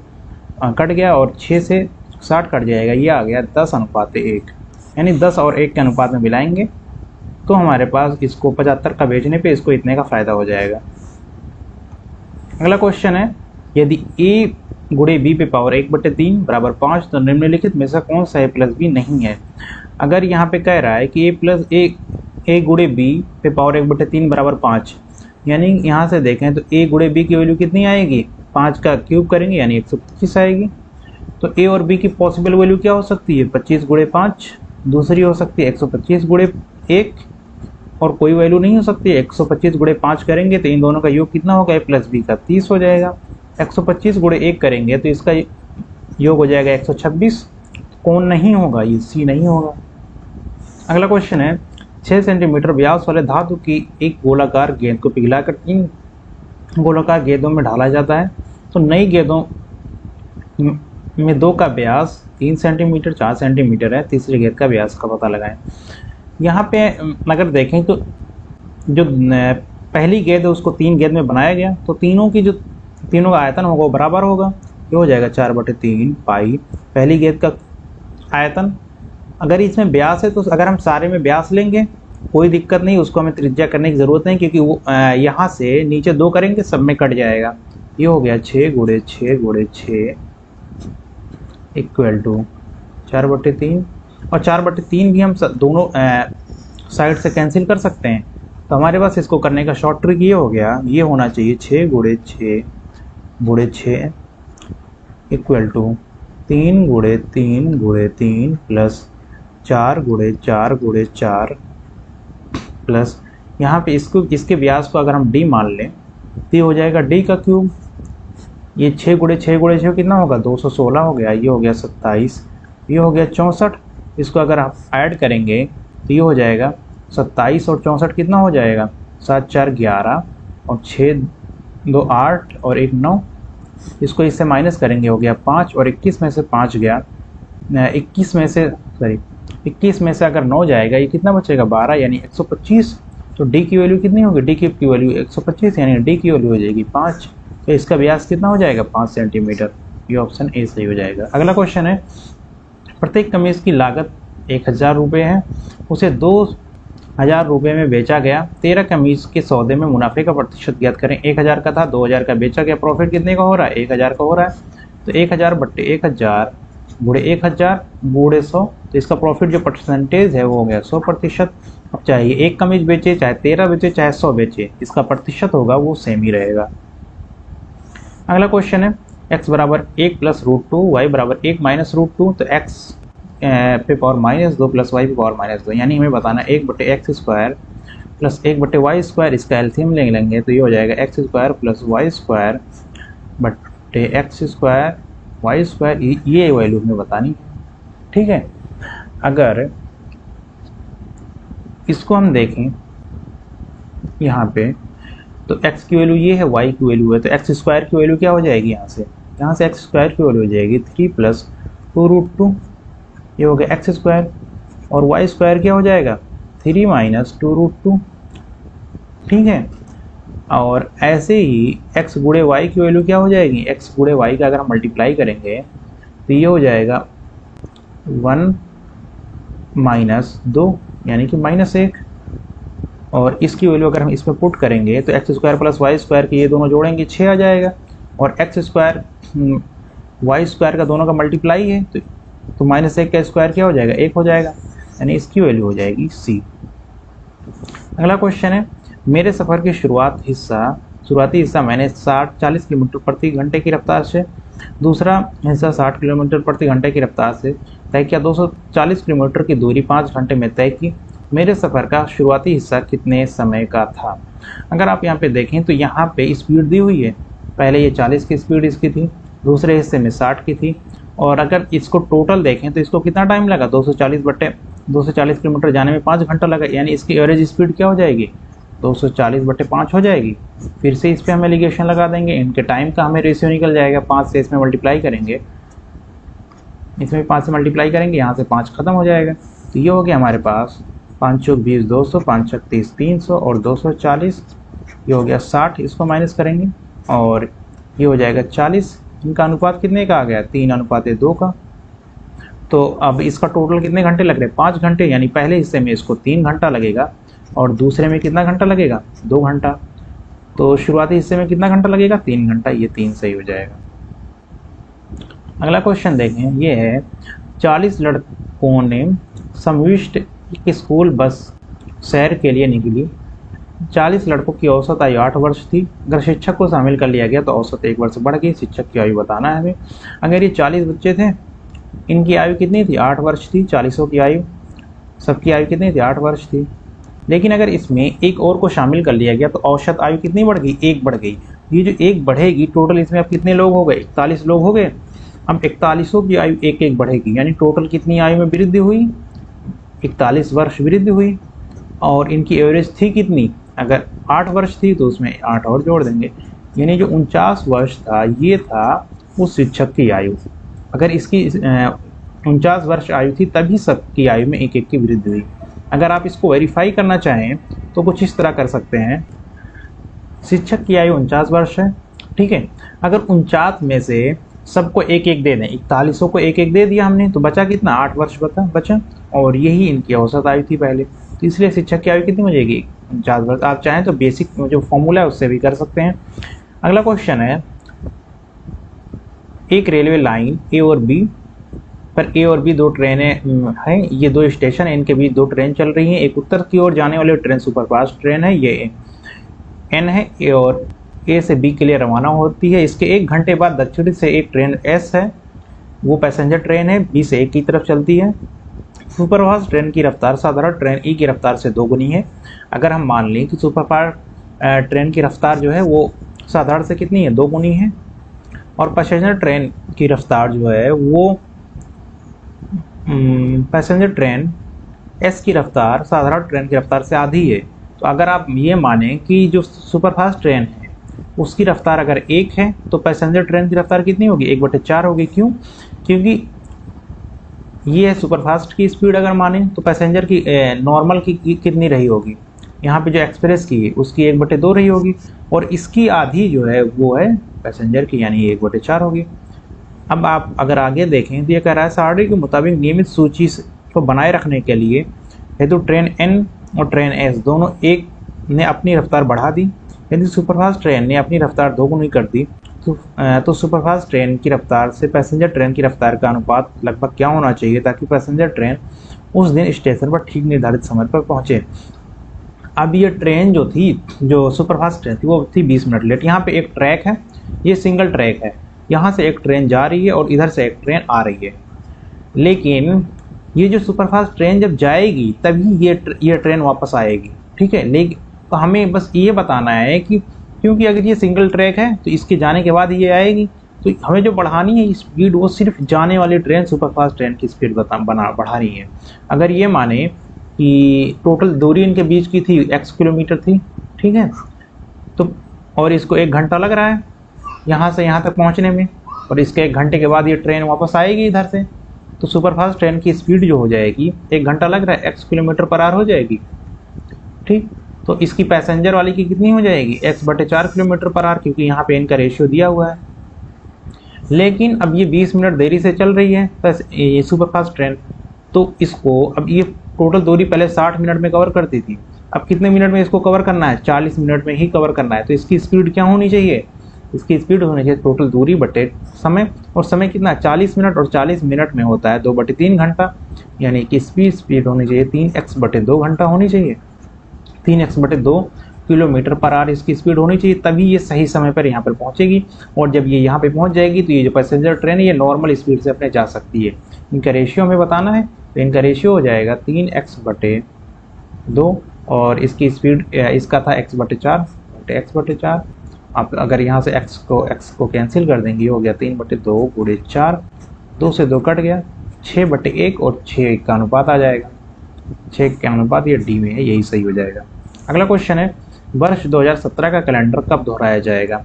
कट गया और 6 से 60 कट जाएगा, ये आ गया 10:1, यानी 10 और 1 के अनुपात में मिलाएंगे तो हमारे पास इसको 75 का बेचने पे इसको इतने का फ़ायदा हो जाएगा। अगला क्वेश्चन है, यदि a गुणे b पे पावर 1/3 बराबर 5 तो निम्नलिखित में से कौन सा a प्लस b नहीं है। अगर यहाँ पे कह रहा है कि a गुणे b पे पावर 1/3 बराबर 5, यानी यहाँ से देखें तो a गुणे b की वैल्यू कितनी आएगी, 5 का क्यूब करेंगे यानी 125 आएगी। तो a और b की पॉसिबल वैल्यू क्या हो सकती है, 25 गुणे 5, दूसरी हो सकती है 125 गुणे 1, और कोई वैल्यू नहीं हो सकती है। 125 गुणे 5 करेंगे तो इन दोनों का योग कितना होगा, a प्लस b का 30 हो जाएगा। 125 गुणे 1 करेंगे तो इसका योग हो जाएगा 126, कौन नहीं होगा, ये सी नहीं होगा। अगला क्वेश्चन है, 6 सेंटीमीटर व्यास वाले धातु की एक गोलाकार गेंद को पिघलाकर 3 गोलाकार गेंदों में ढाला जाता है, तो नई गेंदों में 2 का व्यास 3 सेंटीमीटर 4 सेंटीमीटर है, तीसरी गेंद का व्यास का पता लगाएं। यहाँ पे अगर देखें तो जो पहली गेंद है उसको 3 गेंद में बनाया गया, तो तीनों का आयतन होगा वो बराबर होगा, ये हो जाएगा 4/3 पाई पहली गेंद का आयतन। अगर इसमें व्यास है तो अगर हम सारे में व्यास लेंगे कोई दिक्कत नहीं, उसको हमें त्रिज्या करने की ज़रूरत नहीं, क्योंकि वो यहाँ से नीचे 2 करेंगे सब में कट जाएगा। ये हो गया 6 गुणे 6 गुणे 6 इक्वल टू 4/3, और 4/3 भी हम दोनों साइड से कैंसिल कर सकते हैं। तो हमारे पास इसको करने का शॉर्ट ट्रिक ये हो गया, ये होना चाहिए 6 गुणे 6 गुणे 6 इक्वल टू 3 गुणे 3 गुणे 3 प्लस 4 गुणे 4 गुणे 4 प्लस यहाँ पे इसके व्यास को अगर हम d मान लें तो ये हो जाएगा d का क्यूब। ये 6 गुणे 6 गुणे 6 कितना होगा 216 हो गया। ये हो गया 27, ये हो गया 64। इसको अगर आप ऐड करेंगे तो ये हो जाएगा 27 और 64 कितना हो जाएगा 7 4 11 और 6 2 8 और 1 9। इसको इससे माइनस करेंगे हो गया 5 और 21 में से 5 गया 21 में से अगर 9 जाएगा ये कितना बचेगा 12 यानी 125। तो d की वैल्यू कितनी होगी d क्यूब की वैल्यू 125 यानी d की वैल्यू हो जाएगी 5। तो इसका व्यास कितना हो जाएगा 5 सेंटीमीटर। ये ऑप्शन ए सही हो जाएगा। अगला क्वेश्चन है प्रत्येक कमीज की लागत 1000 रुपये है, उसे 2000 रुपये में बेचा गया। 13 कमीज के सौदे में मुनाफे का प्रतिशत ज्ञात करें। 1000 का था 2000 का बेचा गया, प्रॉफिट कितने का हो रहा है 1000 का हो रहा है। तो 1000 बट्टे 1000 गुणे 1000 गुणे 100, तो इसका प्रॉफिट जो परसेंटेज है वो हो गया 100%। अब चाहे एक कमीज बेचे चाहे 13 बेचे चाहे 100 बेचे, इसका प्रतिशत होगा वो सेम ही रहेगा। अगला क्वेश्चन है x बराबर 1 प्लस रूट 2 y बराबर 1 माइनस रूट 2। तो x पे पावर माइनस 2 प्लस y पे पावर माइनस 2, यानी हमें बताना 1 बटे एक्स स्क्वायर प्लस 1 बटे वाई स्क्वायर। इसका एलसीएम ले लेंगे तो ये हो जाएगा x square plus y square बटे एक्स स्क्वायर वाई स्क्वायर। ये वैल्यू हमें बतानी, ठीक है। अगर इसको हम देखें यहाँ पे तो x की वैल्यू ये है, y की वैल्यू है, तो x स्क्वायर की वैल्यू क्या हो जाएगी यहाँ से x स्क्वायर की वैल्यू हो जाएगी 3 प्लस 2 रूट 2। ये हो गया x स्क्वायर और y स्क्वायर क्या हो जाएगा 3 माइनस 2 रूट 2, ठीक है। और ऐसे ही x गुणे y की वैल्यू क्या हो जाएगी, x गुणे y का अगर हम मल्टीप्लाई करेंगे तो ये हो जाएगा 1 माइनस 2 यानी कि -1। और इसकी वैल्यू अगर हम इसमें पुट करेंगे तो x square plus y square के ये दोनों जोड़ेंगे 6 आ जाएगा। और एक्स स्क्वायर वाई स्क्वायर का दोनों का मल्टीप्लाई है तो -1 का स्क्वायर क्या हो जाएगा 1 हो जाएगा, यानी इसकी वैल्यू हो जाएगी सी। अगला क्वेश्चन है मेरे सफ़र की शुरुआती हिस्सा मैंने 40 किलोमीटर प्रति घंटे की रफ्तार से, दूसरा हिस्सा 60 किलोमीटर प्रति घंटे की रफ्तार से तय किया। 240 किलोमीटर की दूरी 5 घंटे में तय की। मेरे सफ़र का शुरुआती हिस्सा कितने समय का था। अगर आप यहाँ पे देखें तो यहाँ पे स्पीड दी हुई है, पहले ये 40 की स्पीड इसकी थी, दूसरे हिस्से में 60 की थी। और अगर इसको टोटल देखें तो इसको कितना टाइम लगा 240 किलोमीटर जाने में 5 घंटा लगा, यानी इसकी एवरेज स्पीड क्या हो जाएगी 240/5 हो जाएगी। फिर से इस पर हम एलिगेशन लगा देंगे, इनके टाइम का हमें रेशियो निकल जाएगा। 5 से इसमें मल्टीप्लाई करेंगे, इसमें 5 से मल्टीप्लाई करेंगे, यहाँ से 5 खत्म हो जाएगा। तो ये हो गया हमारे पास 5 चौक 20 200, 5 छक 30 300 और 240, ये हो गया 60। इसको माइनस करेंगे और ये हो जाएगा 40। इनका अनुपात कितने का आ गया 3:2 का। तो अब इसका टोटल कितने घंटे लग रहे हैं 5 घंटे, यानी पहले हिस्से में इसको 3 घंटा लगेगा और दूसरे में कितना घंटा लगेगा 2 घंटा। तो शुरुआती हिस्से में कितना घंटा लगेगा 3 घंटा, ये 3 सही हो जाएगा। अगला क्वेश्चन देखें, ये है 40 लड़कों ने समविष्ट की स्कूल बस सैर के लिए निकली। 40 लड़कों की औसत आयु 8 वर्ष थी। अगर शिक्षक को शामिल कर लिया गया तो औसत 1 वर्ष बढ़ गई। शिक्षक की आयु बताना है हमें। अगर ये 40 बच्चे थे, इनकी आयु कितनी थी 8 वर्ष थी। 40 की आयु, सबकी आयु कितनी थी 8 वर्ष थी। लेकिन अगर इसमें एक और को शामिल कर लिया गया तो औसत आयु कितनी बढ़ गई 1 बढ़ गई। ये जो 1 बढ़ेगी टोटल इसमें अब कितने लोग हो गए 41 लोग हो गए। अब 41 की आयु 1 बढ़ेगी, यानी टोटल कितनी आयु में वृद्धि हुई 41 वर्ष वृद्धि हुई। और इनकी एवरेज थी कितनी, अगर 8 वर्ष थी तो उसमें 8 और जोड़ देंगे, यानी जो 49 वर्ष था ये था उस शिक्षक की आयु। अगर इसकी 49 वर्ष आयु थी तभी सबकी आयु में 1 की वृद्धि हुई। अगर आप इसको वेरीफाई करना चाहें तो कुछ इस तरह कर सकते हैं, शिक्षक की आयु 49 वर्ष है, ठीक है। अगर 49 में से सबको 1 दे दें, 41 को 1 दे दिया हमने, तो बचा कितना 8 वर्ष बचा। और यही इनकी औसत आयु थी पहले, तो इसलिए शिक्षक की आयु कितनी हो जाएगी 49 वर्ष। आप चाहें तो बेसिक जो फॉर्मूला है उससे भी कर सकते हैं। अगला क्वेश्चन है, एक रेलवे लाइन ए और बी पर ए और बी 2 ट्रेनें हैं। ये 2 स्टेशन है, इनके बीच 2 ट्रेन चल रही हैं। एक उत्तर की ओर जाने वाली ट्रेन सुपरफास्ट ट्रेन है, ये एन है, ए और ए से बी के लिए रवाना होती है। इसके 1 घंटे बाद दक्षिण से एक ट्रेन एस है, वो पैसेंजर ट्रेन है, बी से ए की तरफ चलती है। सुपरफास्ट ट्रेन की रफ्तार साधारण ट्रेन ई की रफ्तार से 2 गुनी है। अगर हम मान लें कि सुपरफास्ट ट्रेन की रफ्तार जो है वो साधारण से कितनी है, 2 गुनी है, और पैसेंजर ट्रेन की रफ्तार जो है वो पैसेंजर ट्रेन एस की रफ्तार साधारण ट्रेन की रफ्तार से आधी है। तो अगर आप ये मानें कि जो सुपरफास्ट ट्रेन है उसकी रफ्तार अगर 1 है तो पैसेंजर ट्रेन की रफ्तार कितनी होगी, 1/4 होगी। क्यों? क्योंकि ये है सुपरफास्ट की स्पीड। अगर माने तो पैसेंजर की नॉर्मल की कितनी रही होगी, यहाँ पे जो एक्सप्रेस की है उसकी 1/2 रही होगी, और इसकी आधी जो है वो है पैसेंजर की, यानी 1/4 होगी। अब आप अगर आगे देखें तो ये कह रहा है सारणी के मुताबिक नियमित सूची को बनाए रखने के लिए हेतु ट्रेन एन और ट्रेन एस दोनों एक ने अपनी रफ्तार बढ़ा दी। यदि सुपरफास्ट ट्रेन ने अपनी रफ्तार 2 गुनी कर दी तो सुपरफास्ट ट्रेन की रफ्तार से पैसेंजर ट्रेन की रफ्तार का अनुपात लगभग क्या होना चाहिए ताकि पैसेंजर ट्रेन उस दिन स्टेशन पर ठीक निर्धारित समय पर पहुंचे। अब ये ट्रेन जो थी, जो सुपरफास्ट ट्रेन थी, वो थी 20 मिनट लेट। यहाँ पे एक ट्रैक है, ये सिंगल ट्रैक है, यहाँ से एक ट्रेन जा रही है और इधर से एक ट्रेन आ रही है। लेकिन ये जो सुपरफास्ट ट्रेन जब जाएगी तभी ये ट्रेन वापस आएगी, ठीक है। लेकिन तो हमें बस ये बताना है कि क्योंकि अगर ये सिंगल ट्रैक है तो इसके जाने के बाद ये आएगी, तो हमें जो बढ़ानी है स्पीड वो सिर्फ जाने वाली ट्रेन सुपरफास्ट ट्रेन की स्पीड बढ़ानी है। अगर ये माने कि टोटल दूरी इनके बीच की थी x किलोमीटर थी, ठीक है, तो और इसको 1 घंटा लग रहा है यहाँ से यहाँ तक पहुँचने में, और इसके 1 घंटे के बाद ये ट्रेन वापस आएगी इधर से, तो सुपरफास्ट ट्रेन की स्पीड जो हो जाएगी 1 घंटा लग रहा है x किलोमीटर पर आवर हो जाएगी, ठीक। तो इसकी पैसेंजर वाली की कितनी हो जाएगी, x/4 किलोमीटर पर आवर, क्योंकि यहाँ पे इनका रेशियो दिया हुआ है। लेकिन अब ये 20 मिनट देरी से चल रही है ये सुपरफास्ट ट्रेन, तो इसको अब ये टोटल दूरी पहले 60 मिनट में कवर करती थी, अब कितने मिनट में इसको कवर करना है, 40 मिनट में ही कवर करना है। तो इसकी स्पीड क्या होनी चाहिए, इसकी स्पीड होनी चाहिए टोटल दूरी बटे समय, और समय कितना 40 मिनट, और 40 मिनट में होता है 2/3 घंटा, यानी कि स्पीड होनी चाहिए 3x/2 घंटा होनी चाहिए, 3x/2 किलोमीटर पर आवर इसकी स्पीड होनी चाहिए, तभी ये सही समय पर यहाँ पर पहुँचेगी। और जब ये यहाँ पे पहुँच जाएगी तो ये जो पैसेंजर ट्रेन है ये नॉर्मल स्पीड से अपने जा सकती है। इनका रेशियो हमें बताना है, तो इनका रेशियो हो जाएगा 3x/2, और इसकी स्पीड इसका था x/4। आप अगर यहाँ से x को कैंसिल कर देंगे, हो गया 3/2 गुणे 4, 2 से 2 कट गया, 6/1, और 6 का अनुपात आ जाएगा, 6 का अनुपात ये डी में है, यही सही हो जाएगा। अगला क्वेश्चन है, वर्ष 2017 का कैलेंडर कब दोहराया जाएगा।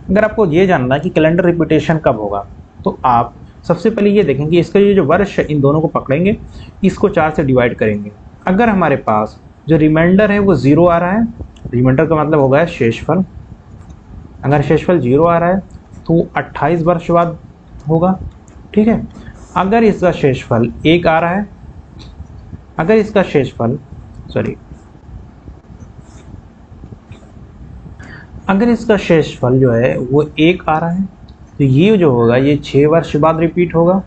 अगर आपको ये जानना है कि कैलेंडर रिपीटेशन कब होगा, तो आप सबसे पहले ये देखेंगे इसका ये जो वर्ष है इन दोनों को पकड़ेंगे, इसको 4 से डिवाइड करेंगे। अगर हमारे पास जो रिमाइंडर है वो 0 आ रहा है, रिमाइंडर का मतलब होगा शेषफल, अगर शेषफल 0 आ रहा है तो 28 वर्ष बाद होगा, ठीक है। अगर इसका शेषफल 1 आ रहा है, अगर इसका शेषफल अगर इसका शेषफल जो है वो 1 आ रहा है तो ये जो होगा ये 6 वर्ष बाद रिपीट होगा,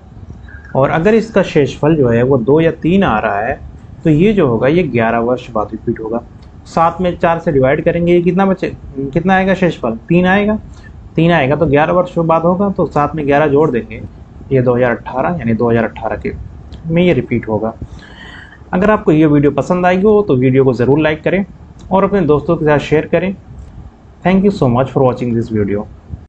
और अगर इसका शेषफल जो है वो 2 या 3 आ रहा है तो ये जो होगा ये 11 वर्ष बाद रिपीट होगा। 7 में 4 से डिवाइड करेंगे, ये कितना आएगा शेषफल, 3 आएगा, 3 आएगा तो 11 वर्ष बाद होगा, तो 7 में 11 जोड़ देंगे, ये 2018, यानी 2018 के में ये रिपीट होगा। अगर आपको ये वीडियो पसंद आई हो तो वीडियो को ज़रूर लाइक करें और अपने दोस्तों के साथ शेयर करें। Thank you so much for watching this video.